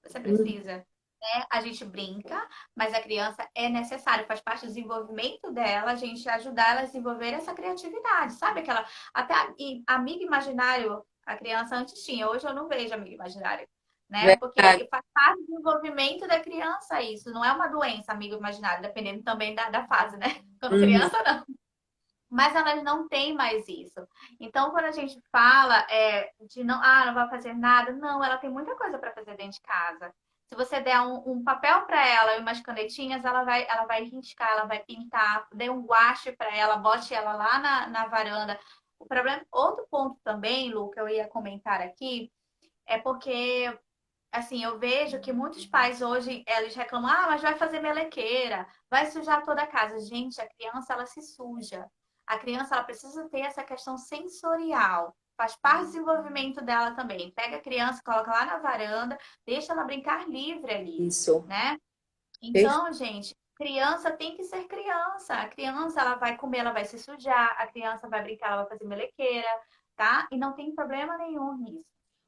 Você precisa. Né? A gente brinca, mas a criança é necessário, faz parte do desenvolvimento dela, a gente ajudar ela a desenvolver essa criatividade, sabe? Aquela. Até amigo imaginário, a criança antes tinha, hoje eu não vejo amigo imaginário. Né? Porque Verdade. faz parte do desenvolvimento da criança isso, não é uma doença, amigo imaginário, dependendo também da fase, né? Quando Uhum. criança, não. Mas elas não têm mais isso. Então, quando a gente fala de não vai fazer nada, não, ela tem muita coisa para fazer dentro de casa. Se você der um papel para ela e umas canetinhas, ela vai riscar, ela vai pintar, dê um guache para ela, bote ela lá na varanda. O problema, outro ponto também, Lu, que eu ia comentar aqui, é porque assim, eu vejo que muitos pais hoje, eles reclamam, mas vai fazer melequeira, vai sujar toda a casa. Gente, a criança, ela se suja. A criança, ela precisa ter essa questão sensorial. Faz parte do desenvolvimento dela também. Pega a criança, coloca lá na varanda, deixa ela brincar livre ali, Isso. né? Perfeito. Então, gente, criança tem que ser criança. A criança, ela vai comer, ela vai se sujar. A criança vai brincar, ela vai fazer melequeira, tá? E não tem problema nenhum nisso.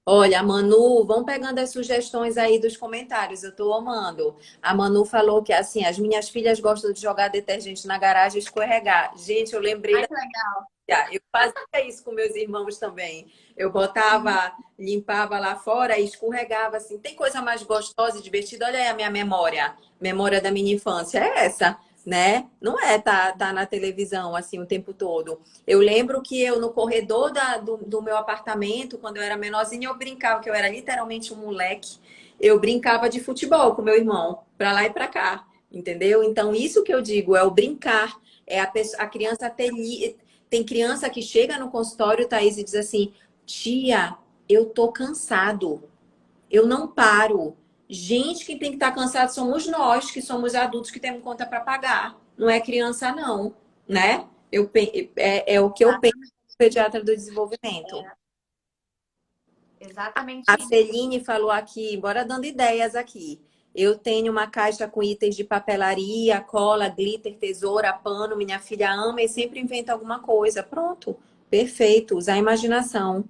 Olha, a Manu, vão pegando as sugestões aí dos comentários, eu tô amando. A Manu falou que assim, as minhas filhas gostam de jogar detergente na garagem e escorregar. Gente, eu lembrei Ai, da que legal. eu fazia isso com meus irmãos também. Eu botava, limpava lá fora e escorregava assim. Tem coisa mais gostosa e divertida? Olha aí a minha memória. Memória da minha infância é essa, né? Não é tá na televisão assim o tempo todo. Eu lembro que eu no corredor do meu apartamento, quando eu era menorzinha, eu brincava, que eu era literalmente um moleque. Eu brincava de futebol com meu irmão, pra lá e pra cá. Entendeu? Então, isso que eu digo é o brincar. É a criança ter tem criança que chega no consultório, Thaís, e diz assim: tia, eu tô cansado, eu não paro. Gente, quem tem que estar cansado somos nós, que somos adultos que temos conta para pagar. Não é criança, não, né? É o que eu penso como pediatra do desenvolvimento. Exatamente A isso. Celine falou aqui, bora dando ideias aqui. Eu tenho uma caixa com itens de papelaria, cola, glitter, tesoura, pano. Minha filha ama e sempre inventa alguma coisa. Pronto, perfeito. Usar a imaginação.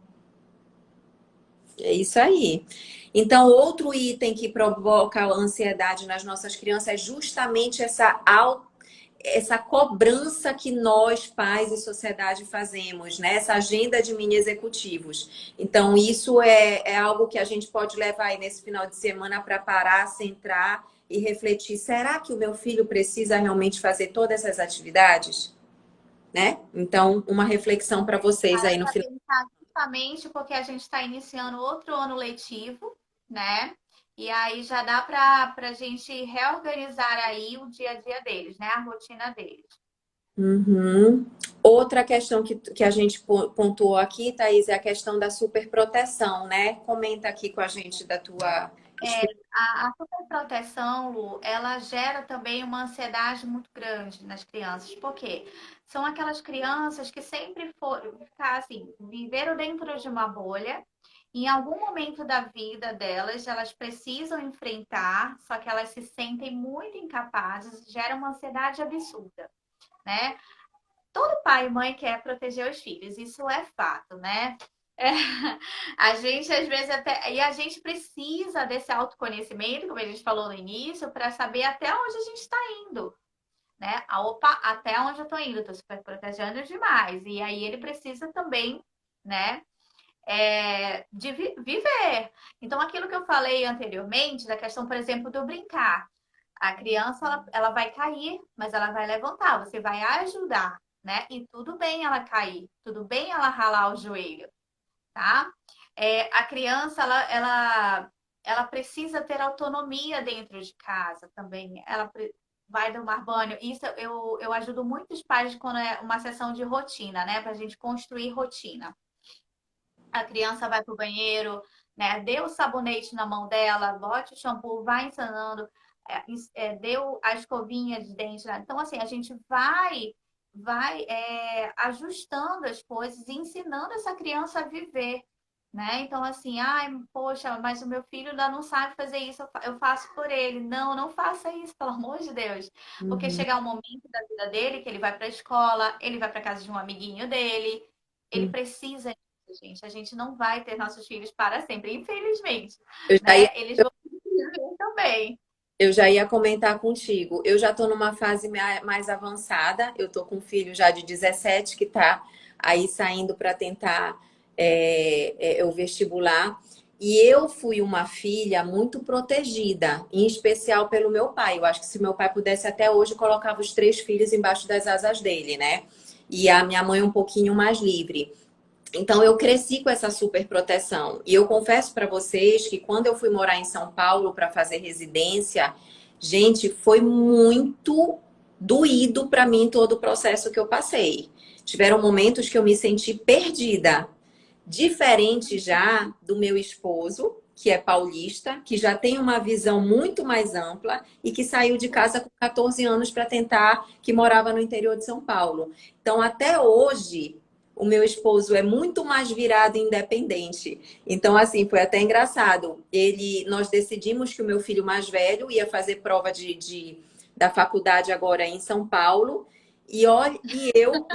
É isso aí. Então, outro item que provoca ansiedade nas nossas crianças é justamente essa cobrança que nós, pais e sociedade, fazemos, né? Essa agenda de mini executivos. Então, isso é algo que a gente pode levar aí nesse final de semana para parar, centrar e refletir. Será que o meu filho precisa realmente fazer todas essas atividades? Né? Então, uma reflexão para vocês aí no Para final. pensar justamente porque a gente está iniciando outro ano letivo, né? E aí já dá para a gente reorganizar aí o dia a dia deles, né? A rotina deles. Uhum. Outra questão que a gente pontuou aqui, Thaís, é a questão da superproteção, né? Comenta aqui com a gente da tua experiência. A superproteção, Lu, ela gera também uma ansiedade muito grande nas crianças. Por quê? São aquelas crianças que sempre foram ficar assim, viveram dentro de uma bolha. Em algum momento da vida delas, elas precisam enfrentar, só que elas se sentem muito incapazes, gera uma ansiedade absurda, né? Todo pai e mãe quer proteger os filhos, isso é fato, né? É, a gente às vezes até. E a gente precisa desse autoconhecimento, como a gente falou no início, para saber até onde a gente está indo. Né? Opa, até onde eu estou indo, estou super protegendo demais. E aí ele precisa também, né? De viver. Então, aquilo que eu falei anteriormente, da questão, por exemplo, do brincar. A criança, ela vai cair, mas ela vai levantar. Você vai ajudar, né? E tudo bem ela cair, tudo bem ela ralar o joelho, tá? A criança, ela precisa ter autonomia dentro de casa também. Ela vai tomar banho. Isso eu ajudo muitos pais quando é uma sessão de rotina, né? Para a gente construir rotina. A criança vai para o banheiro, né? Dê o sabonete na mão dela, bote o shampoo, vai ensinando, deu a escovinha de dente. Né? Então, assim, a gente vai ajustando as coisas e ensinando essa criança a viver, né? Então, assim, ai, poxa, mas o meu filho ainda não sabe fazer isso, eu faço por ele. Não, não faça isso, pelo amor de Deus. Porque Uhum, chegar um momento da vida dele que ele vai para a escola, ele vai para casa de um amiguinho dele, ele uhum. precisa disso, gente. A gente não vai ter nossos filhos para sempre, infelizmente, Eu já ia, né? Eles vão viver também. eu já ia comentar contigo. Eu já estou numa fase mais avançada. Eu estou com um filho já de 17 que está aí saindo para tentar o vestibular. E eu fui uma filha muito protegida, em especial pelo meu pai. Eu acho que se meu pai pudesse até hoje, eu colocava os três filhos embaixo das asas dele, né? E a minha mãe um pouquinho mais livre. Então eu cresci com essa super proteção. E eu confesso para vocês que quando eu fui morar em São Paulo para fazer residência, gente, foi muito doído para mim todo o processo que eu passei. Tiveram momentos que eu me senti perdida, diferente já do meu esposo, que é paulista, que já tem uma visão muito mais ampla e que saiu de casa com 14 anos para tentar, que morava no interior de São Paulo. Então, até hoje, o meu esposo é muito mais virado e independente. Então, assim, foi até engraçado. Nós decidimos que o meu filho mais velho ia fazer prova da faculdade agora em São Paulo. E, olha, e eu,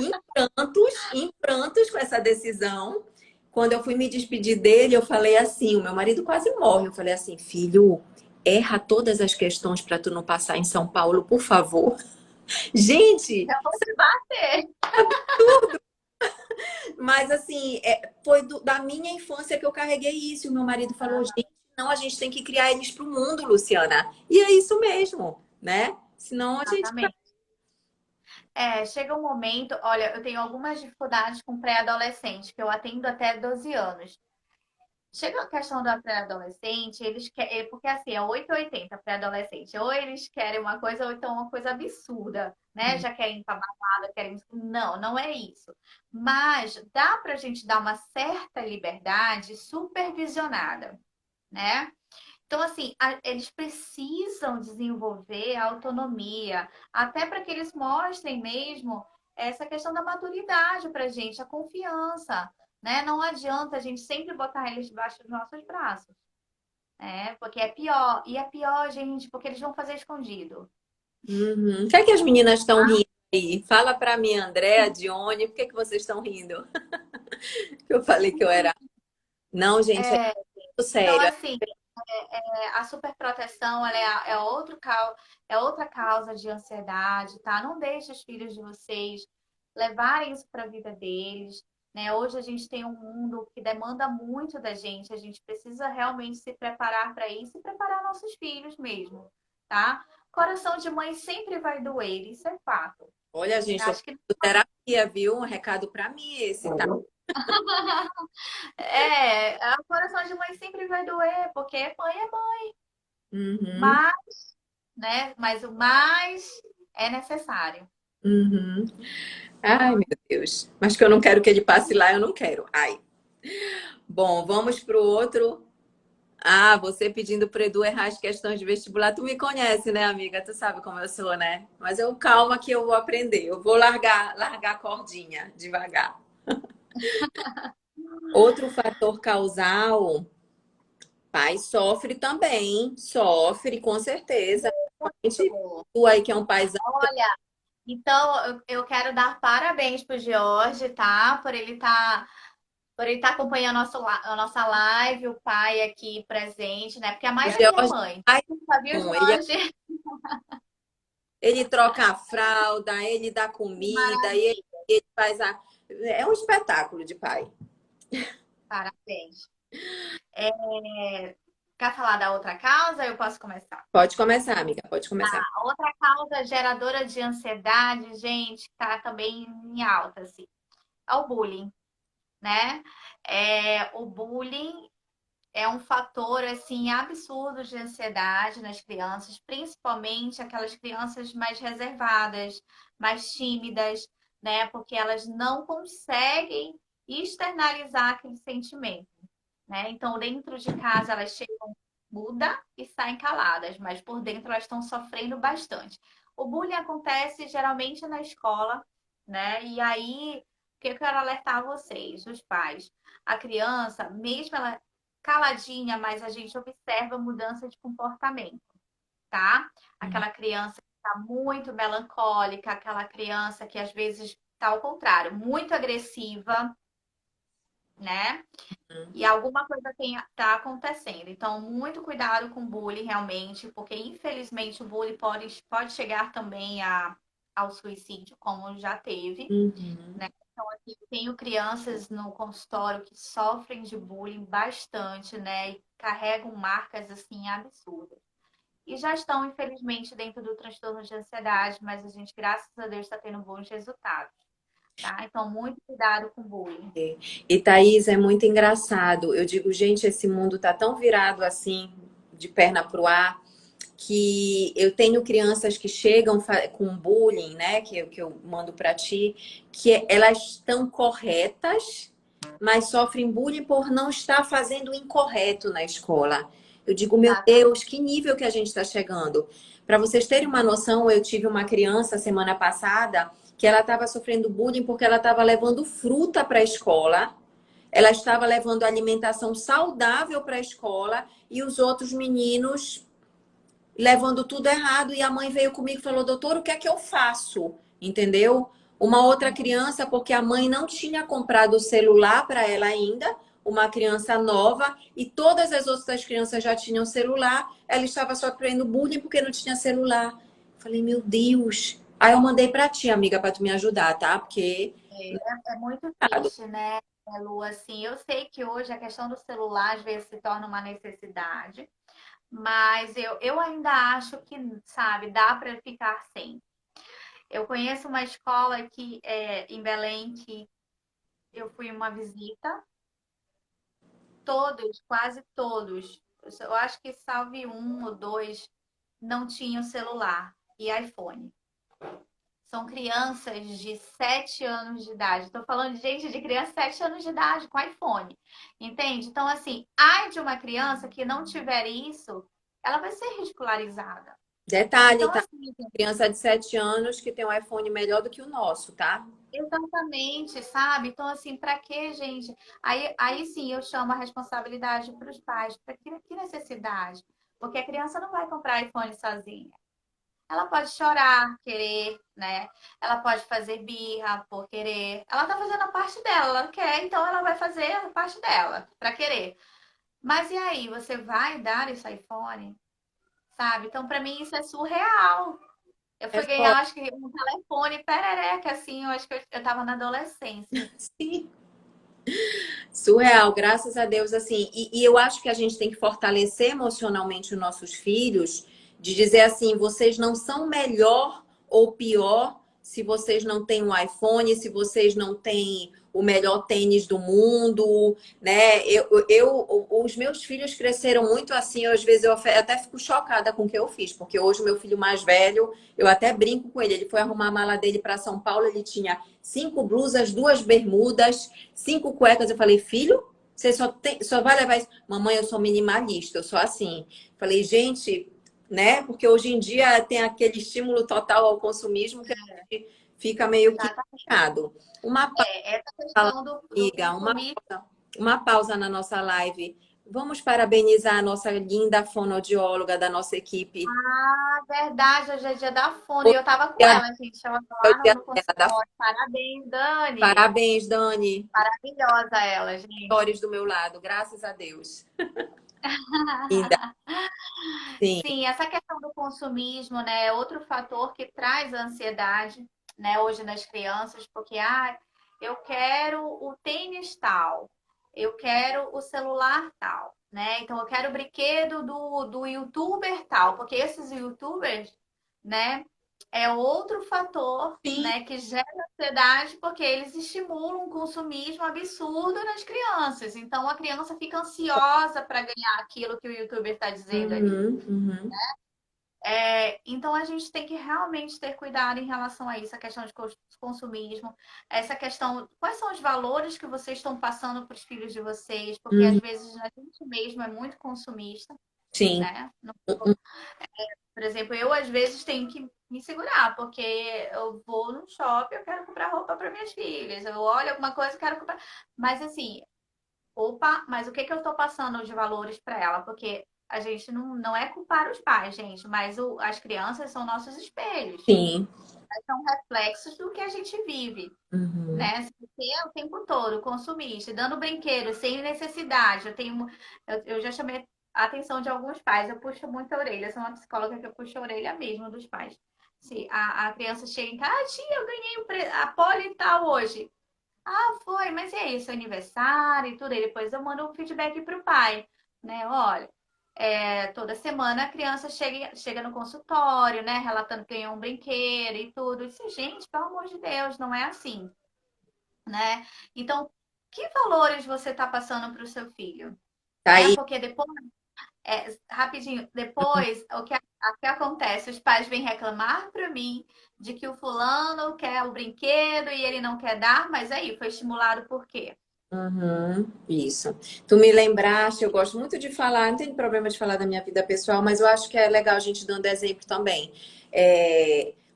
em prantos com essa decisão, quando eu fui me despedir dele, eu falei assim, o meu marido quase morre. Eu falei assim, filho, erra todas as questões para tu não passar em São Paulo, por favor. Gente, Eu vou te bater. mas assim, foi da minha infância que eu carreguei isso. E o meu marido falou, gente, não, a gente tem que criar eles para o mundo, Luciana. E é isso mesmo, né? Senão a gente. Exatamente. É, chega um momento, olha, eu tenho algumas dificuldades com pré-adolescente, que eu atendo até 12 anos. Chega a questão da pré-adolescente, eles querem, porque assim, é 8 ou 80 pré-adolescente. Ou eles querem uma coisa, ou então uma coisa absurda, né? Já querem ir pra balada, querem. Não, não é isso. Mas dá pra gente dar uma certa liberdade supervisionada, né? Então, assim, eles precisam desenvolver a autonomia, até para que eles mostrem mesmo essa questão da maturidade para a gente, a confiança, né? Não adianta a gente sempre botar eles debaixo dos nossos braços, né? Porque é pior. E é pior, gente, porque eles vão fazer escondido. Uhum. O que é que as meninas estão rindo aí? Fala para mim, Andréa, Dione, por que que vocês estão rindo? Eu falei que eu era. Não, gente, é É, muito então, sério. assim, a superproteção, ela é outra causa de ansiedade, tá? Não deixe os filhos de vocês levarem isso para a vida deles, né? Hoje a gente tem um mundo que demanda muito da gente, a gente precisa realmente se preparar para isso e preparar nossos filhos mesmo, tá? Coração de mãe sempre vai doer, isso é fato. Olha, gente, estou Acho que fazendo terapia, viu? Um recado para mim esse, tá? a coração de mãe sempre vai doer, porque mãe é mãe, Uhum, mas, né? Mas o mais é necessário. uhum. Ai, meu Deus. Mas que eu não quero que ele passe lá, eu não quero. Ai. Bom, vamos pro outro. Ah, você pedindo para Edu errar as questões de vestibular. Tu me conhece, né, amiga? Tu sabe como eu sou, né? Mas eu calma que eu vou aprender. Eu vou largar a cordinha devagar. Outro fator causal, pai sofre também, sofre com certeza. Gente, tu aí que é um paizão. Olha, então eu quero dar parabéns pro George, tá? Por ele estar acompanhando a nossa live, o pai aqui presente, né? Porque a O maioria é George mãe. é Tá, viu, bom, George? ele troca a fralda, ele dá Que comida, maravilha. ele faz a. É um espetáculo de pai. Parabéns. É, quer falar da outra causa? Eu posso começar. Pode começar, amiga, pode começar. A outra causa geradora de ansiedade, gente, tá também em alta, assim, é o bullying, né? O bullying é um fator assim absurdo de ansiedade nas crianças, principalmente aquelas crianças mais reservadas, mais tímidas, né? Porque elas não conseguem externalizar aquele sentimento, né? Então, dentro de casa elas chegam muda e saem caladas, mas por dentro elas estão sofrendo bastante. O bullying acontece geralmente na escola, né? E aí Porque eu quero alertar vocês, os pais. A criança, mesmo ela caladinha, mas a gente observa mudança de comportamento, tá? Aquela criança que está muito melancólica, aquela criança que às vezes está ao contrário, muito agressiva, né? E alguma coisa tá acontecendo. Então, muito cuidado com o bullying, realmente, porque infelizmente o bullying pode chegar também ao suicídio, como já teve, Uhum. né? Então, aqui eu tenho crianças no consultório que sofrem de bullying bastante, né? E carregam marcas assim absurdas. E já estão, infelizmente, dentro do transtorno de ansiedade, mas a gente, graças a Deus, está tendo bons resultados, tá? Então, muito cuidado com o bullying. E Thaís, é muito engraçado. Eu digo, gente, esse mundo tá tão virado assim, de perna pro ar, que eu tenho crianças que chegam com bullying, né, que eu mando para ti, que elas estão corretas, mas sofrem bullying por não estar fazendo o incorreto na escola. Eu digo, meu Exatamente. Deus, que nível que a gente está chegando. Para vocês terem uma noção, eu tive uma criança semana passada que ela estava sofrendo bullying porque ela estava levando fruta para a escola, ela estava levando alimentação saudável para a escola e os outros meninos levando tudo errado. E a mãe veio comigo e falou: doutor, o que é que eu faço? Entendeu? Uma outra criança, porque a mãe não tinha comprado o celular para ela ainda, uma criança nova, e todas as outras crianças já tinham celular, ela estava sofrendo bullying porque não tinha celular. Falei, meu Deus. Aí eu mandei para ti, amiga, para tu me ajudar, tá? Porque É muito triste, né, Lu? Assim, eu sei que hoje a questão do celular às vezes se torna uma necessidade, mas eu ainda acho que, sabe, dá para ficar sem. Eu conheço uma escola aqui em Belém que eu fui uma visita, todos, quase todos, eu acho que salve um ou dois, não tinham celular e iPhone. São crianças de 7 anos de idade. Estou falando de gente de criança de 7 anos de idade com iPhone. Entende? Então, assim, ai de uma criança que não tiver isso, ela vai ser ridicularizada. detalhe, Então, tá? assim, Criança de 7 anos que tem um iPhone melhor do que o nosso, tá? exatamente, sabe? Então, assim, para que, gente? Aí sim eu chamo a responsabilidade para os pais. Para que necessidade? Porque a criança não vai comprar iPhone sozinha. Ela pode chorar, querer, né? Ela pode fazer birra por querer. Ela tá fazendo a parte dela, ela quer, então ela vai fazer a parte dela para querer. Mas e aí, você vai dar esse iPhone? Sabe? Então, para mim, isso é surreal. Eu É fui ganhar, forte, acho que um telefone perereca, assim, eu acho que eu tava na adolescência. sim. Surreal, graças a Deus, assim. E eu acho que a gente tem que fortalecer emocionalmente os nossos filhos, de dizer assim, vocês não são melhor ou pior se vocês não têm um iPhone, se vocês não têm o melhor tênis do mundo, né? Os meus filhos cresceram muito assim, às vezes eu até fico chocada com o que eu fiz, porque hoje o meu filho mais velho, eu até brinco com ele, ele foi arrumar a mala dele para São Paulo, ele tinha 5 blusas, 2 bermudas, 5 cuecas. Eu falei, filho, você só vai levar isso. Mamãe, eu sou minimalista, eu sou assim. Falei, gente, né? Porque hoje em dia tem aquele estímulo total ao consumismo que a gente fica meio que Exatamente. errado. Uma Essa pausa, questão do amiga, consumismo. uma pausa na nossa live. Vamos parabenizar a nossa linda fonoaudióloga da nossa equipe. Ah, verdade, hoje é dia da fono. E Hoje eu tava com é ela, gente. Ela tá é o lá dia no dela, da fono. consultório. Parabéns, Dani. Parabéns, Dani. Maravilhosa ela, gente. Histórias do meu lado, graças a Deus. Linda, sim. Sim, essa questão do consumismo, né, é outro fator que traz ansiedade, né, hoje nas crianças, porque eu quero o tênis tal, eu quero o celular tal, né? Então eu quero o brinquedo do youtuber tal, porque esses youtubers, né, é outro fator, Sim. né, que gera ansiedade, porque eles estimulam um consumismo absurdo nas crianças. Então a criança fica ansiosa para ganhar aquilo que o youtuber está dizendo ali. Uhum, uhum. Então a gente tem que realmente ter cuidado em relação a isso, a questão de consumismo, essa questão, quais são os valores que vocês estão passando para os filhos de vocês, porque às Uhum. vezes a gente mesmo é muito consumista, Sim. né? Por exemplo, eu às vezes tenho que me segurar, porque eu vou no shopping, eu quero comprar roupa para minhas filhas. Eu olho alguma coisa, eu quero comprar. Mas assim, opa, mas o que que eu estou passando de valores para ela? Porque a gente não é culpar os pais, gente, mas as crianças são nossos espelhos. Sim. São reflexos do que a gente vive, Uhum. né? Se você é o tempo todo consumista, dando brinquedo sem necessidade, eu já chamei a atenção de alguns pais, eu puxo muita orelha, eu sou uma psicóloga que eu puxo a orelha mesmo dos pais. Se a criança chega em casa, ah, tia, eu ganhei a poli e tal hoje. Ah, foi, mas e aí, seu aniversário e tudo, e depois eu mando um feedback para o pai, né? Olha, toda semana a criança chega no consultório, né? Relatando que ganhou um brinquedo e tudo. Eu disse, gente, pelo amor de Deus, não é assim, né? Então, que valores você está passando para o seu filho? Tá Né? aí. Porque depois, rapidinho, depois, o que acontece? Os pais vêm reclamar para mim de que o fulano quer o brinquedo e ele não quer dar, mas aí, foi estimulado por quê? Uhum, isso. Tu me lembraste, eu gosto muito de falar, não tem problema de falar da minha vida pessoal, mas eu acho que é legal a gente dando exemplo também.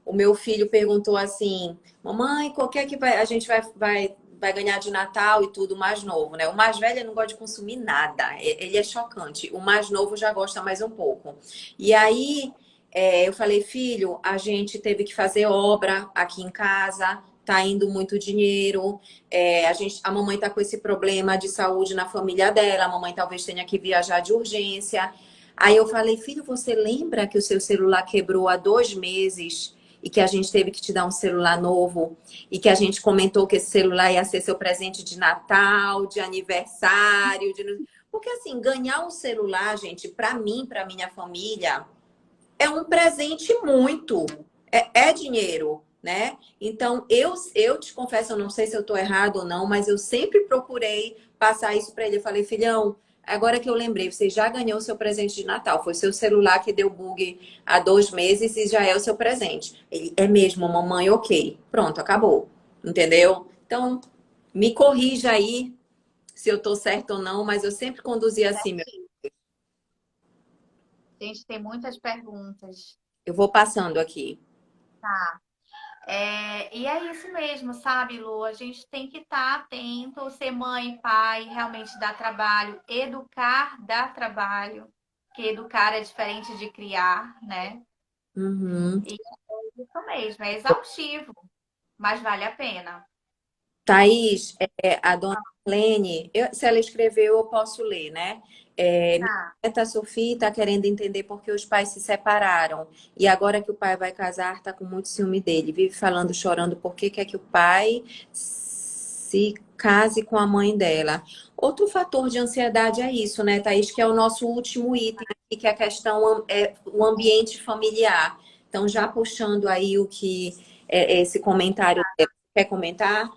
O meu filho perguntou assim, mamãe, qual que é que vai ganhar de Natal e tudo, o mais novo, né? O mais velho não gosta de consumir nada, ele é chocante. O mais novo já gosta mais um pouco. E aí, eu falei, filho, a gente teve que fazer obra aqui em casa, tá indo muito dinheiro. A mamãe tá com esse problema de saúde na família dela, a mamãe talvez tenha que viajar de urgência. Aí eu falei, filho, você lembra que o seu celular quebrou há 2 meses e que a gente teve que te dar um celular novo e que a gente comentou que esse celular ia ser seu presente de Natal, de aniversário, porque assim, ganhar um celular, gente, para mim, para minha família, é um presente muito. É dinheiro, né? Então, eu te confesso, eu não sei se eu estou errado ou não, mas eu sempre procurei passar isso para ele. Eu falei, filhão, agora que eu lembrei, você já ganhou o seu presente de Natal. Foi seu celular que deu bug há 2 meses e já é o seu presente. Ele, é mesmo, mamãe, ok. Pronto, acabou. Entendeu? Então, me corrija aí se eu estou certa ou não, mas eu sempre conduzi assim, meu. Certinho. Gente, tem muitas perguntas. Eu vou passando aqui. Tá. E é isso mesmo, sabe, Lu? A gente tem que estar atento, ser mãe e pai, realmente dá trabalho, educar dá trabalho, porque educar é diferente de criar, né? Uhum. E é isso mesmo, é exaustivo, mas vale a pena. Thaís, a dona Lene, se ela escreveu, eu posso ler, né? Minha Tá. neta Sofia está querendo entender por que os pais se separaram. E agora que o pai vai casar, está com muito ciúme dele. Vive falando, chorando, por que quer que o pai se case com a mãe dela. Outro fator de ansiedade é isso, né, Thaís? Que é o nosso último item aqui, que é a questão, o ambiente familiar. Então, já puxando aí o que é esse comentário. Quer comentar?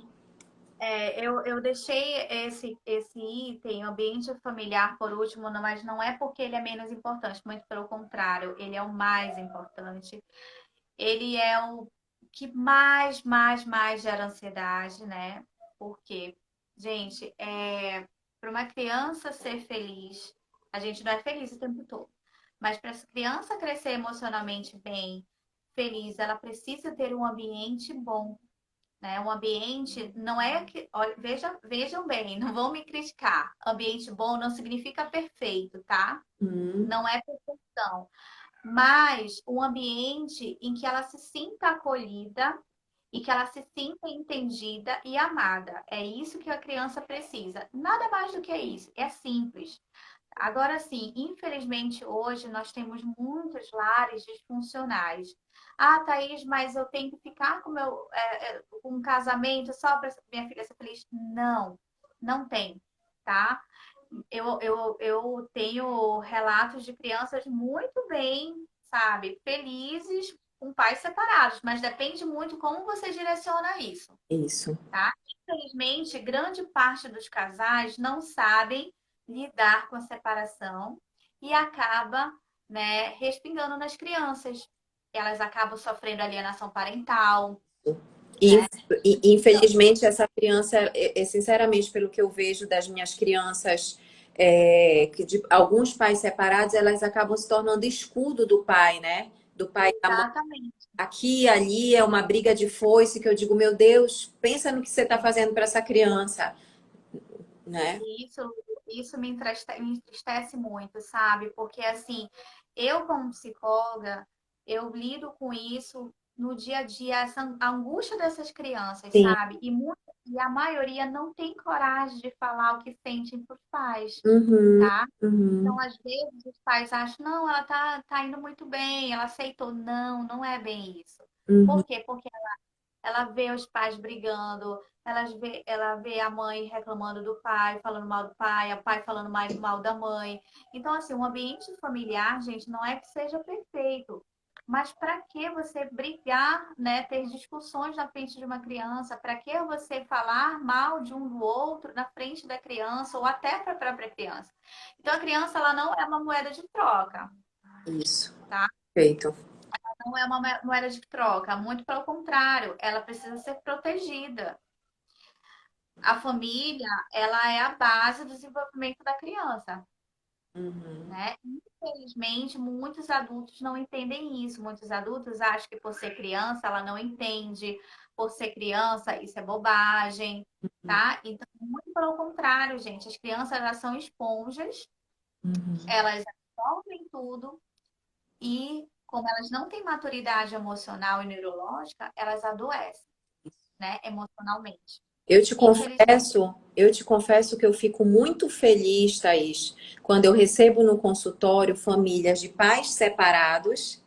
Eu deixei esse item, ambiente familiar, por último, mas não é porque ele é menos importante, muito pelo contrário, ele é o mais importante. Ele é o que mais gera ansiedade, né? Porque, gente, para uma criança ser feliz, a gente não é feliz o tempo todo, mas para essa criança crescer emocionalmente bem, feliz, ela precisa ter um ambiente bom, né? Um ambiente não é que, olha, vejam bem, não vão me criticar. Ambiente bom não significa perfeito, tá? Hum. Não é perfeição, mas um ambiente em que ela se sinta acolhida e que ela se sinta entendida e amada. É isso que a criança precisa. Nada mais do que isso. É simples. Agora sim, infelizmente hoje nós temos muitos lares disfuncionais. Ah, Thaís, mas eu tenho que ficar com um casamento só para minha filha ser feliz? Não, não tem, tá? Eu tenho relatos de crianças muito bem, sabe, felizes com pais separados, mas depende muito como você direciona isso, Isso. tá? Infelizmente, grande parte dos casais não sabem lidar com a separação e acaba, né, respingando nas crianças. Elas acabam sofrendo alienação parental, E, né? infelizmente, essa criança, sinceramente, pelo que eu vejo das minhas crianças, que de alguns pais separados, elas acabam se tornando escudo do pai, né? Do pai e da mãe. Exatamente. Aqui e ali é uma briga de foice que eu digo, meu Deus, pensa no que você está fazendo para essa criança, né? Isso, isso me entristece muito, sabe? Porque, assim, eu como psicóloga, eu lido com isso no dia a dia, essa angústia dessas crianças, Sim. sabe? E a maioria não tem coragem de falar o que sentem para os pais, Uhum, tá? uhum, Então, às vezes, os pais acham, não, ela tá indo muito bem, ela aceitou. Não, não é bem isso. uhum, Por quê? Porque ela vê os pais brigando, ela vê a mãe reclamando do pai, falando mal do pai, o pai falando mal da mãe. Então, assim, um ambiente familiar, gente, não é que seja perfeito. Mas para que você brigar, né, ter discussões na frente de uma criança? Para que você falar mal de um do outro na frente da criança ou até para a própria criança? Então, a criança ela não é uma moeda de troca, isso, tá? feito. Não é uma moeda de troca, muito pelo contrário, ela precisa ser protegida. A família, ela é a base do desenvolvimento da criança, Uhum, né? Infelizmente, muitos adultos não entendem isso. Muitos adultos acham que por ser criança, ela não entende. Por ser criança, isso é bobagem, tá? Então, muito pelo contrário, gente. As crianças, elas são esponjas, uhum. elas absorvem tudo e, como elas não têm maturidade emocional e neurológica, elas adoecem, né? Emocionalmente. Infelizmente. Eu te confesso que eu fico muito feliz, Thaís, quando eu recebo no consultório famílias de pais separados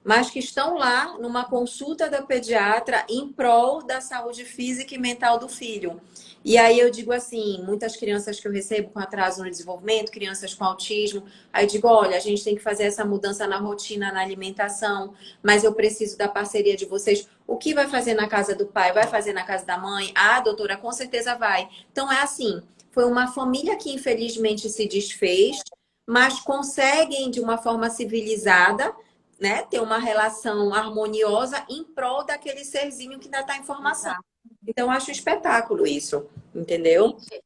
mas que estão lá numa consulta da pediatra em prol da saúde física e mental do filho. E aí eu digo assim, muitas crianças que eu recebo com atraso no desenvolvimento, crianças com autismo, aí eu digo, olha, a gente tem que fazer essa mudança na rotina, na alimentação, mas eu preciso da parceria de vocês. O que vai fazer na casa do pai? Vai fazer na casa da mãe? Ah, doutora, com certeza vai. Então é assim, foi uma família que infelizmente se desfez, mas conseguem de uma forma civilizada né, ter uma relação harmoniosa em prol daquele serzinho que ainda está em formação. Exato. Então, eu acho um espetáculo isso, entendeu? Gente,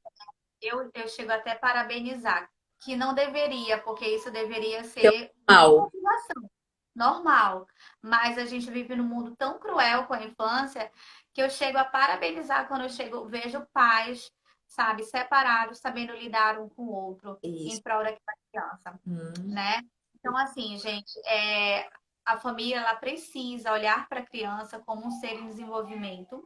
eu chego até a parabenizar, que não deveria, porque isso deveria Que é ser uma mal. motivação normal. Mas a gente vive num mundo tão cruel com a infância que eu chego a parabenizar quando eu chego, vejo pais, sabe, separados, sabendo lidar um com o outro em Isso. prol daquela criança, Hum, né? Então, assim, gente, a família ela precisa olhar para a criança como um ser em desenvolvimento,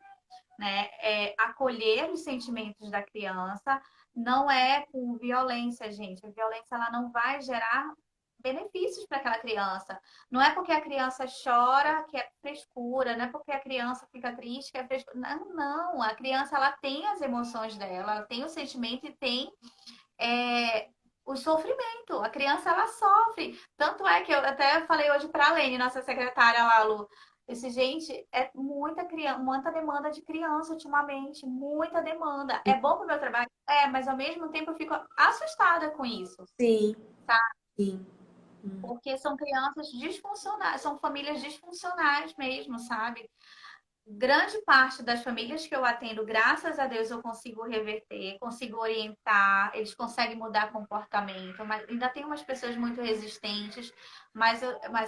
né? Acolher os sentimentos da criança, não é com violência, gente. A violência ela não vai gerar benefícios para aquela criança. Não é porque a criança chora que é frescura, não é porque a criança fica triste que é frescura. Não, não. A criança ela tem as emoções dela, ela tem o sentimento e tem o sofrimento. A criança ela sofre. Tanto é que eu até falei hoje para a Lene, nossa secretária lá, Lu. Disse, gente, é muita criança, muita demanda de criança ultimamente, muita demanda. É bom para o meu trabalho? É, mas ao mesmo tempo eu fico assustada com isso, sim, tá? sim. Porque são crianças disfuncionais, são famílias disfuncionais mesmo, sabe? Grande parte das famílias que eu atendo, graças a Deus, eu consigo reverter, consigo orientar, eles conseguem mudar comportamento, mas ainda tem umas pessoas muito resistentes, mas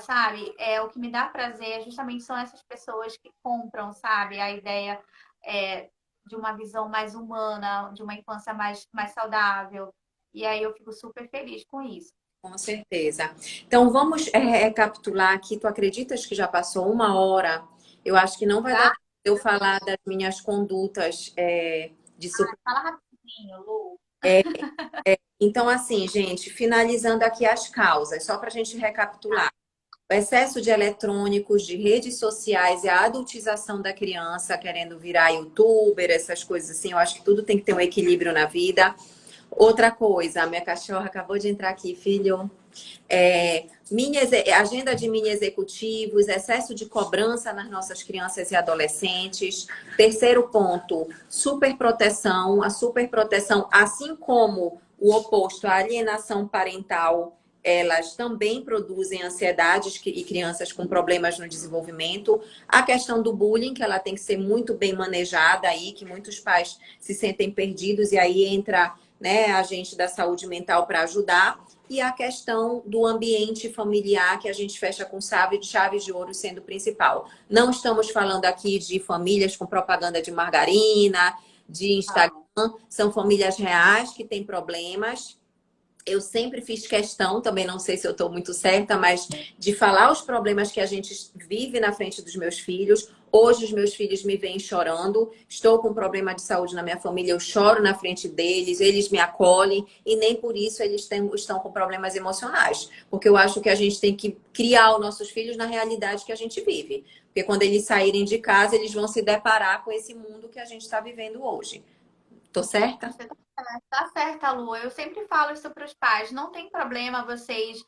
sabe, o que me dá prazer justamente são essas pessoas que compram, sabe, a ideia é, de uma visão mais humana, de uma infância mais saudável. E aí eu fico super feliz com isso. Com certeza. Então, vamos recapitular aqui. Tu acreditas que já passou uma hora? Eu acho que não vai dar Já? pra eu falar das minhas condutas de Fala rapidinho, Lu. Então, assim, gente, finalizando aqui as causas, só para a gente recapitular. O excesso de eletrônicos, de redes sociais e a adultização da criança querendo virar youtuber, essas coisas assim, eu acho que tudo tem que ter um equilíbrio na vida. Outra coisa, a minha cachorra acabou de entrar aqui, filho. Agenda de mini executivos, excesso de cobrança nas nossas crianças e adolescentes. Terceiro ponto, superproteção. A superproteção, assim como o oposto, a alienação parental, elas também produzem ansiedades e crianças com problemas no desenvolvimento. A questão do bullying, que ela tem que ser muito bem manejada aí, que muitos pais se sentem perdidos e aí entra né, agente da saúde mental para ajudar, e a questão do ambiente familiar, que a gente fecha com chave de ouro sendo o principal. Não estamos falando aqui de famílias com propaganda de margarina, de Instagram, Não. são famílias reais que têm problemas. Eu sempre fiz questão, também não sei se eu estou muito certa, mas de falar os problemas que a gente vive na frente dos meus filhos. Hoje os meus filhos me veem chorando, estou com um problema de saúde na minha família, eu choro na frente deles, eles me acolhem e nem por isso eles estão com problemas emocionais. Porque eu acho que a gente tem que criar os nossos filhos na realidade que a gente vive. Porque quando eles saírem de casa, eles vão se deparar com esse mundo que a gente está vivendo hoje. Tô certa? Você tá certa, Lu. Eu sempre falo isso para os pais. Não tem problema vocês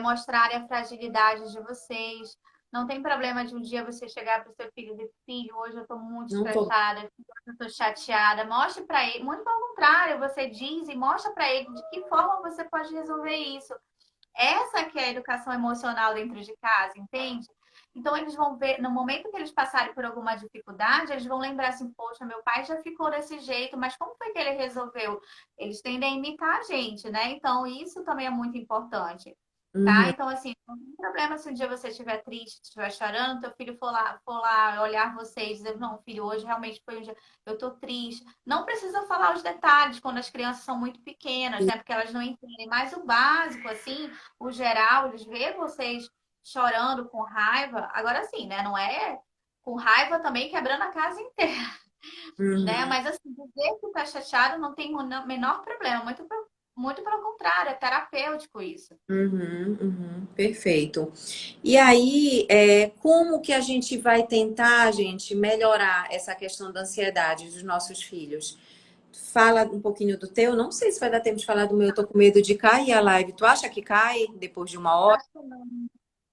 mostrarem a fragilidade de vocês. Não tem problema de um dia você chegar para o seu filho e dizer, filho, hoje eu estou muito Não tô. estressada, hoje eu estou chateada. Mostre para ele. Muito pelo contrário, você diz e mostra para ele de que forma você pode resolver isso. Essa que é a educação emocional dentro de casa, entende? Então eles vão ver, no momento que eles passarem por alguma dificuldade, eles vão lembrar assim, poxa, meu pai já ficou desse jeito, mas como foi que ele resolveu? Eles tendem a imitar a gente, né? Então isso também é muito importante. Tá? Uhum. Então, assim, não tem problema se um dia você estiver triste, estiver chorando, teu filho for lá olhar você e dizer, não, filho, hoje realmente foi um dia, eu tô triste. Não precisa falar os detalhes quando as crianças são muito pequenas, né? Porque elas não entendem. Mas o básico, assim, o geral, eles veem vocês chorando com raiva. Agora sim, né? Não é com raiva também quebrando a casa inteira, né? Uhum. Mas assim, dizer que tá chateado não tem o menor problema. Muito pelo contrário, é terapêutico isso. Uhum, uhum, perfeito. E aí, como que a gente vai tentar, gente, melhorar essa questão da ansiedade dos nossos filhos? Fala um pouquinho do teu. Não sei se vai dar tempo de falar do meu. Eu tô com medo de cair a live. Tu acha que cai depois de uma hora? Acho que não.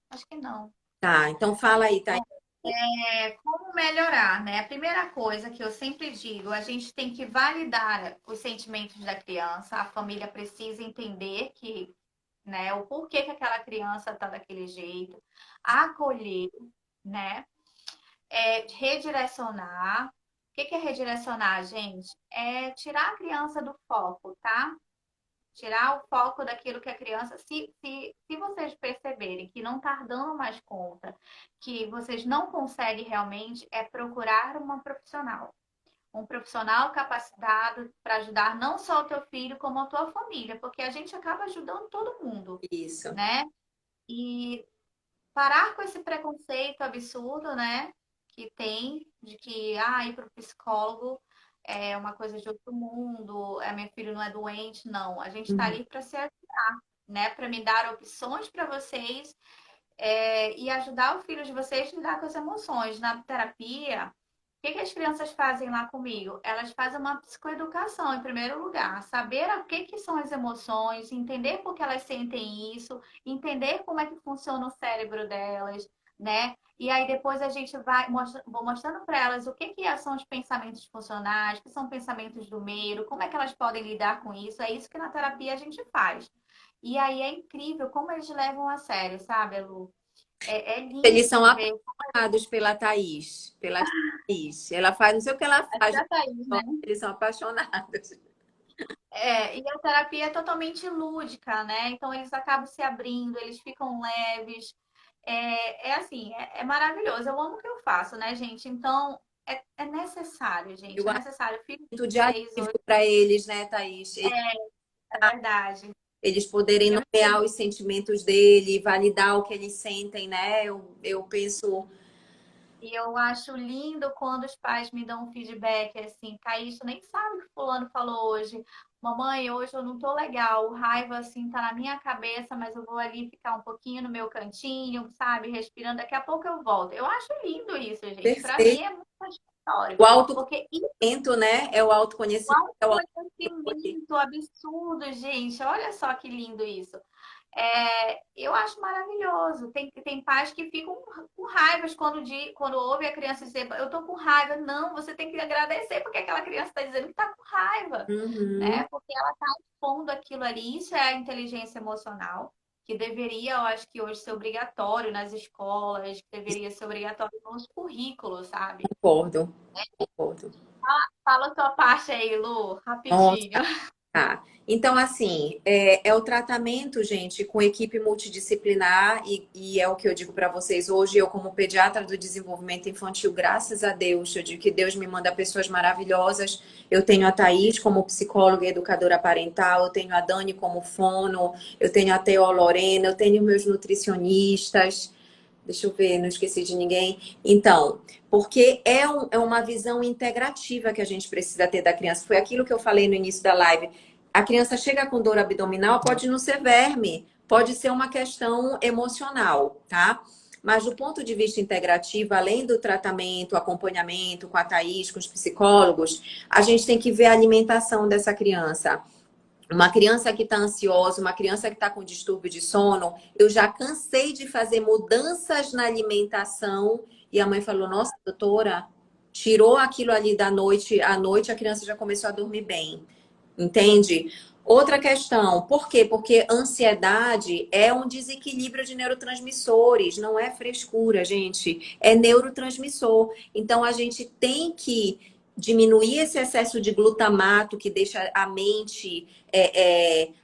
Acho que não. Tá, então fala aí, tá? Bom, como melhorar, né? A primeira coisa que eu sempre digo, a gente tem que validar os sentimentos da criança. A família precisa entender que, né, o porquê que aquela criança está daquele jeito, acolher, né? Redirecionar. O que que é redirecionar, gente? É tirar a criança do foco, tá? Tirar o foco daquilo que a criança. Se vocês perceberem que não está dando mais conta, que vocês não conseguem realmente, é procurar uma profissional. Um profissional capacitado para ajudar não só o teu filho, como a tua família, porque a gente acaba ajudando todo mundo, Isso. né? E parar com esse preconceito absurdo, né? Que tem de que ir para o psicólogo é uma coisa de outro mundo, meu filho não é doente, não. A gente está Uhum. ali para se ajudar, né? Para me dar opções para vocês e ajudar o filho de vocês a lidar com as emoções. Na terapia, o que que as crianças fazem lá comigo? Elas fazem uma psicoeducação, em primeiro lugar. Saber o que que são as emoções, entender por que elas sentem isso, entender como é que funciona o cérebro delas, né? E aí depois a gente vou mostrando para elas o que que são os pensamentos funcionais, o que são pensamentos do meio, como é que elas podem lidar com isso. É isso que na terapia a gente faz. E aí é incrível como eles levam a sério, sabe, Lu? É lindo Eles são de ver. apaixonados pela Thaís, pela Thaís. Ela faz, não sei o que ela Acho faz, que a Thaís, né? eles são apaixonados. E a terapia é totalmente lúdica, né? Então eles acabam se abrindo, eles ficam leves. Assim, é maravilhoso. Eu amo o que eu faço, né, gente? Então é necessário, gente. Eu É acho necessário. O filho muito de de vocês alívio hoje para eles, né, Thaís? é verdade. Eles poderem Eu nomear os sentimentos dele, validar o que eles sentem, né? Eu penso, E eu acho lindo quando os pais me dão um feedback assim, Thaís, tu nem sabe o que fulano falou hoje. Mamãe, hoje eu não tô legal, o raiva assim tá na minha cabeça, mas eu vou ali ficar um pouquinho no meu cantinho, sabe, respirando, daqui a pouco eu volto. Eu acho lindo isso, gente. Para mim perfeito. é muito satisfatório, O porque autoconhecimento, né? É o o autoconhecimento, é o autoconhecimento. autoconhecimento absurdo, gente. Olha só que lindo isso. Eu acho maravilhoso. Tem pais que ficam com raivas quando ouve a criança dizer, eu tô com raiva. Não, você tem que agradecer porque aquela criança está dizendo que tá com raiva, Uhum. né? Porque ela tá expondo aquilo ali. Isso é a inteligência emocional, que deveria, eu acho que hoje ser obrigatório nas escolas, que deveria ser obrigatório nos currículos, sabe? Concordo, concordo. Fala a tua parte aí, Lu, Nossa, rapidinho. Tá. Então, assim, é o tratamento, gente, com equipe multidisciplinar, e é o que eu digo para vocês hoje. Eu, como pediatra do desenvolvimento infantil, graças a Deus, eu digo que Deus me manda pessoas maravilhosas. Eu tenho a Thaís como psicóloga e educadora parental, eu tenho a Dani como fono, eu tenho a Teo Lorena, eu tenho meus nutricionistas. Deixa eu ver, não esqueci de ninguém. Então, porque é uma visão integrativa que a gente precisa ter da criança. Foi aquilo que eu falei no início da live. A criança chega com dor abdominal, pode não ser verme, pode ser uma questão emocional, tá? Mas do ponto de vista integrativo, além do tratamento, acompanhamento com a Thaís, com os psicólogos, a gente tem que ver a alimentação dessa criança. Uma criança que está ansiosa, uma criança que está com distúrbio de sono, eu já cansei de fazer mudanças na alimentação e a mãe falou: Nossa, doutora, tirou aquilo ali da noite, à noite a criança já começou a dormir bem. Entende? Outra questão, por quê? Porque ansiedade é um desequilíbrio de neurotransmissores, não é frescura, gente, é neurotransmissor. Então a gente tem que diminuir esse excesso de glutamato que deixa a mente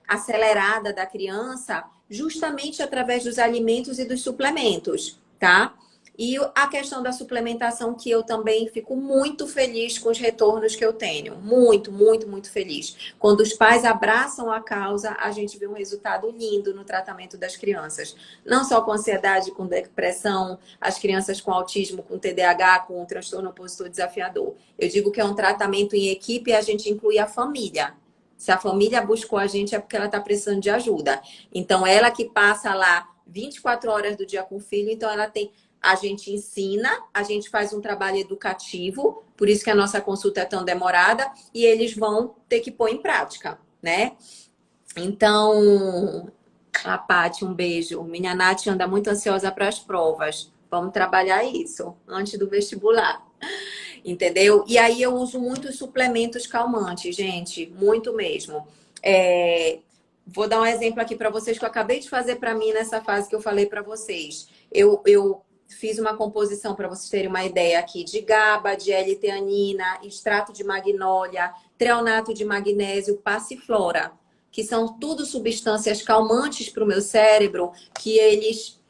acelerada da criança, justamente através dos alimentos e dos suplementos, tá? E a questão da suplementação, que eu também fico muito feliz com os retornos que eu tenho. Muito, muito, muito feliz. Quando os pais abraçam a causa, a gente vê um resultado lindo no tratamento das crianças. Não só com ansiedade, com depressão, as crianças com autismo, com TDAH, com transtorno opositor desafiador. Eu digo que é um tratamento em equipe e a gente inclui a família. Se a família buscou a gente é porque ela está precisando de ajuda. Então, ela que passa lá 24 horas do dia com o filho, então ela tem... A gente ensina, a gente faz um trabalho educativo, por isso que a nossa consulta é tão demorada, e eles vão ter que pôr em prática, né? Então, a Paty, um beijo. Minha Nath anda muito ansiosa para as provas. Vamos trabalhar isso antes do vestibular. Entendeu? E aí eu uso muitos suplementos calmantes, gente, muito mesmo. Vou dar um exemplo aqui para vocês que eu acabei de fazer para mim nessa fase que eu falei para vocês. Eu fiz uma composição para vocês terem uma ideia aqui de GABA, de L-teanina, extrato de magnólia, treonato de magnésio, passiflora, que são tudo substâncias calmantes para o meu cérebro, que eles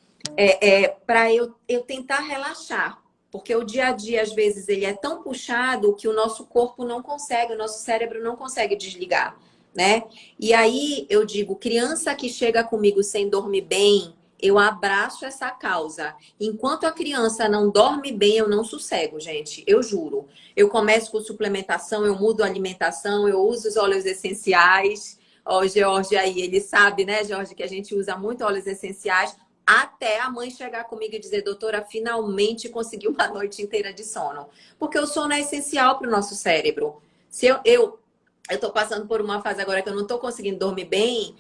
para eu tentar relaxar. Porque o dia a dia, às vezes, ele é tão puxado que o nosso corpo não consegue, o nosso cérebro não consegue desligar, né? E aí eu digo, criança que chega comigo sem dormir bem, eu abraço essa causa. Enquanto a criança não dorme bem, eu não sossego, gente. Eu juro. Eu começo com suplementação, eu mudo a alimentação, eu uso os óleos essenciais. Ó, o George aí, ele sabe, né, George, que a gente usa muito óleos essenciais. Até a mãe chegar comigo e dizer, doutora, finalmente consegui uma noite inteira de sono. Porque o sono é essencial para o nosso cérebro. Se eu tô passando por uma fase agora que eu não tô conseguindo dormir bem,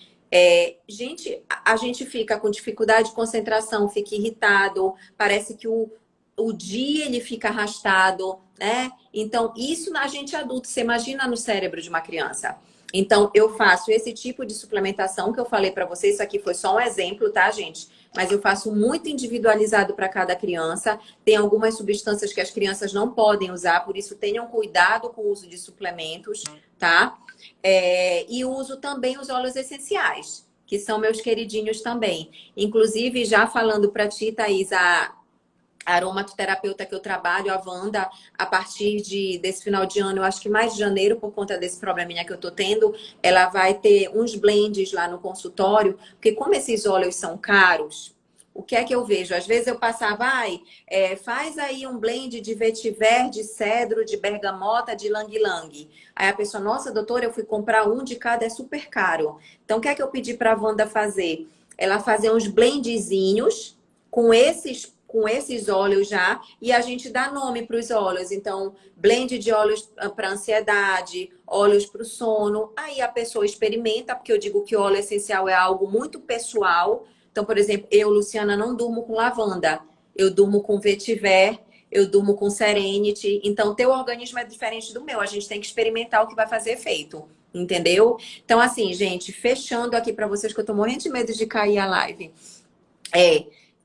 gente, a gente fica com dificuldade de concentração, fica irritado, parece que o dia ele fica arrastado, né? Então, isso na gente adulto, você imagina no cérebro de uma criança. Então, eu faço esse tipo de suplementação que eu falei para vocês, isso aqui foi só um exemplo, tá, gente? Mas eu faço muito individualizado para cada criança. Tem algumas substâncias que as crianças não podem usar, por isso tenham cuidado com o uso de suplementos, tá? E uso também os óleos essenciais, que são meus queridinhos também. Inclusive, já falando para ti, Thaís, a aromaterapeuta que eu trabalho, a Wanda, a partir desse final de ano, eu acho que mais de janeiro, por conta desse probleminha que eu tô tendo, ela vai ter uns blends lá no consultório, porque como esses óleos são caros, o que é que eu vejo? Às vezes eu passava, faz aí um blend de vetiver, de cedro, de bergamota, de lang-lang. Aí a pessoa, nossa, doutora, eu fui comprar um de cada, é super caro. Então, o que é que eu pedi para a Wanda fazer? Ela fazer uns blendzinhos com esses óleos já, e a gente dá nome para os óleos. Então, blend de óleos para ansiedade, óleos para o sono. Aí a pessoa experimenta, porque eu digo que o óleo essencial é algo muito pessoal. Então, por exemplo, eu, Luciana, não durmo com lavanda. Eu durmo com vetiver, eu durmo com serenity. Então, teu organismo é diferente do meu. A gente tem que experimentar o que vai fazer efeito. Entendeu? Então, assim, gente, fechando aqui para vocês, que eu tô morrendo de medo de cair a live.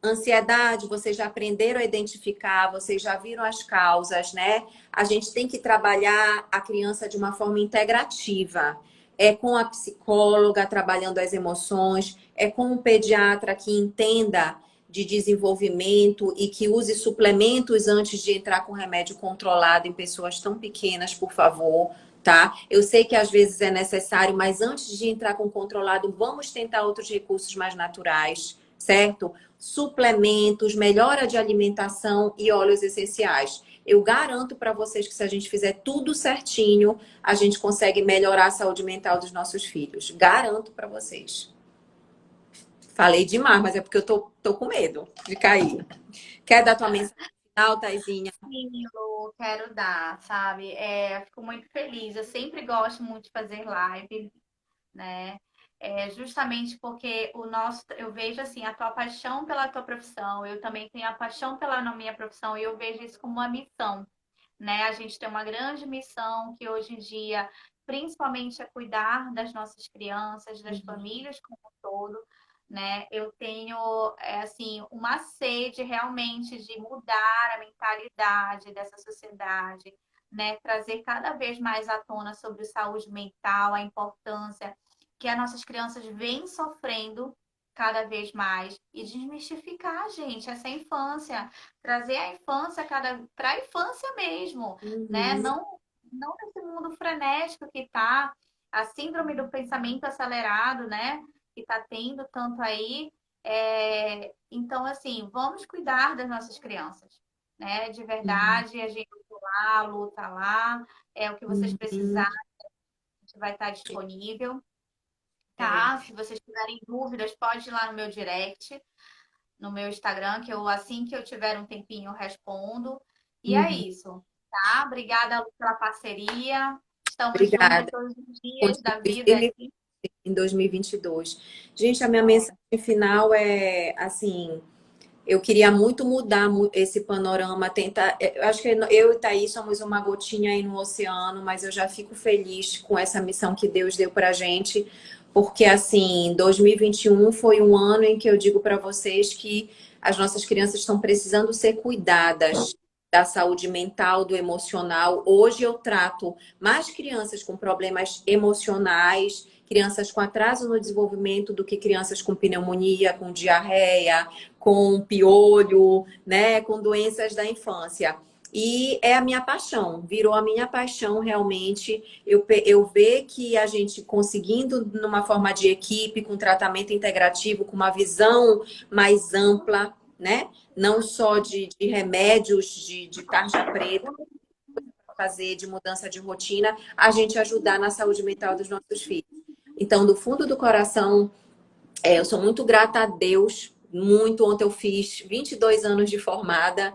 Ansiedade, vocês já aprenderam a identificar, vocês já viram as causas, né? A gente tem que trabalhar a criança de uma forma integrativa. é com a psicóloga trabalhando as emoções, é com um pediatra que entenda de desenvolvimento e que use suplementos antes de entrar com remédio controlado em pessoas tão pequenas, por favor, tá? Eu sei que às vezes é necessário, mas antes de entrar com controlado, vamos tentar outros recursos mais naturais, certo? Suplementos, melhora de alimentação e óleos essenciais. Eu garanto para vocês que se a gente fizer tudo certinho, a gente consegue melhorar a saúde mental dos nossos filhos. Garanto para vocês. Falei demais, mas é porque eu tô com medo de cair. Quer dar tua mensagem final, Taizinha? Sim, Lu, quero dar, sabe? Fico muito feliz. Eu sempre gosto muito de fazer live, né? Justamente porque eu vejo assim, a tua paixão pela tua profissão, eu também tenho a paixão pela minha profissão e eu vejo isso como uma missão, né? A gente tem uma grande missão que hoje em dia, principalmente, é cuidar das nossas crianças, das famílias como um todo, né? Eu tenho, assim, uma sede realmente de mudar a mentalidade dessa sociedade, né? Trazer cada vez mais à tona sobre saúde mental, a importância que as nossas crianças vêm sofrendo cada vez mais e desmistificar, gente, essa infância, trazer a infância para a infância mesmo, né? Uhum, Não nesse mundo frenético que tá, a síndrome do pensamento acelerado, né? Que tá tendo tanto aí. Então, assim, vamos cuidar das nossas crianças, né? De uhum, verdade, a gente lá, a luta lá, o que vocês uhum. precisarem, a gente vai estar disponível. É, Tá? Se vocês tiverem dúvidas, pode ir lá no meu direct, no meu Instagram, que eu assim que eu tiver um tempinho eu respondo. E é uhum. isso, tá? Obrigada, Lu, pela parceria. Estamos juntas Obrigada. todos os dias da Continue vida firme aí. em 2022. Gente, a minha É, mensagem final é assim. Eu queria muito mudar esse panorama, tentar. Eu acho que eu e Thaís somos uma gotinha aí no oceano, mas eu já fico feliz com essa missão que Deus deu pra gente, porque assim, 2021 foi um ano em que eu digo para vocês que as nossas crianças estão precisando ser cuidadas da saúde mental, do emocional. Hoje eu trato mais crianças com problemas emocionais, crianças com atraso no desenvolvimento do que crianças com pneumonia, com diarreia, com piolho, né, com doenças da infância. E é a minha paixão, virou a minha paixão realmente. Eu ver que a gente conseguindo, numa forma de equipe, com tratamento integrativo, com uma visão mais ampla, né? Não só de remédios de tarja preta, fazer de mudança de rotina, a gente ajudar na saúde mental dos nossos filhos. Então, do fundo do coração, eu sou muito grata a Deus. Muito. Ontem eu fiz 22 anos de formada.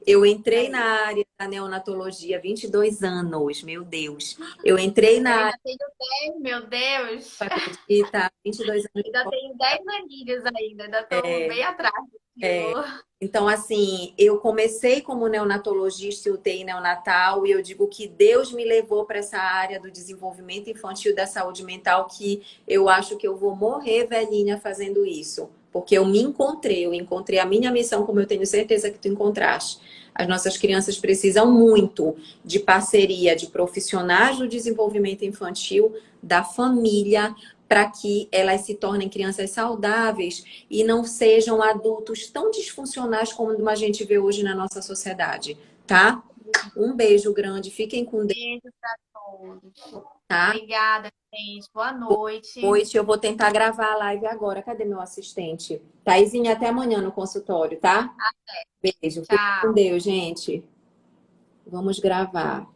Eu entrei é na isso. área da neonatologia 22 anos, meu Deus. Eu entrei Eu na área, ainda tenho 10, meu Deus. acredita, 22 anos de Ainda tenho 10 aninhos ainda, ainda estou formada. bem atrás do quilo. Então, assim, eu comecei como neonatologista e UTI neonatal, e eu digo que Deus me levou para essa área do desenvolvimento infantil e da saúde mental, que eu acho que eu vou morrer velhinha fazendo isso. Porque eu encontrei a minha missão, como eu tenho certeza que tu encontraste. As nossas crianças precisam muito de parceria de profissionais do desenvolvimento infantil, da família, para que elas se tornem crianças saudáveis e não sejam adultos tão disfuncionais como a gente vê hoje na nossa sociedade, tá? Um beijo grande, fiquem com Deus, Beijo para todos. tá? Obrigada, gente. Boa Boa noite. noite, eu vou tentar gravar a live agora. Cadê meu assistente? Taizinha, até amanhã no consultório, tá? Beijo, fica com Tchau. Deus, gente. Vamos gravar.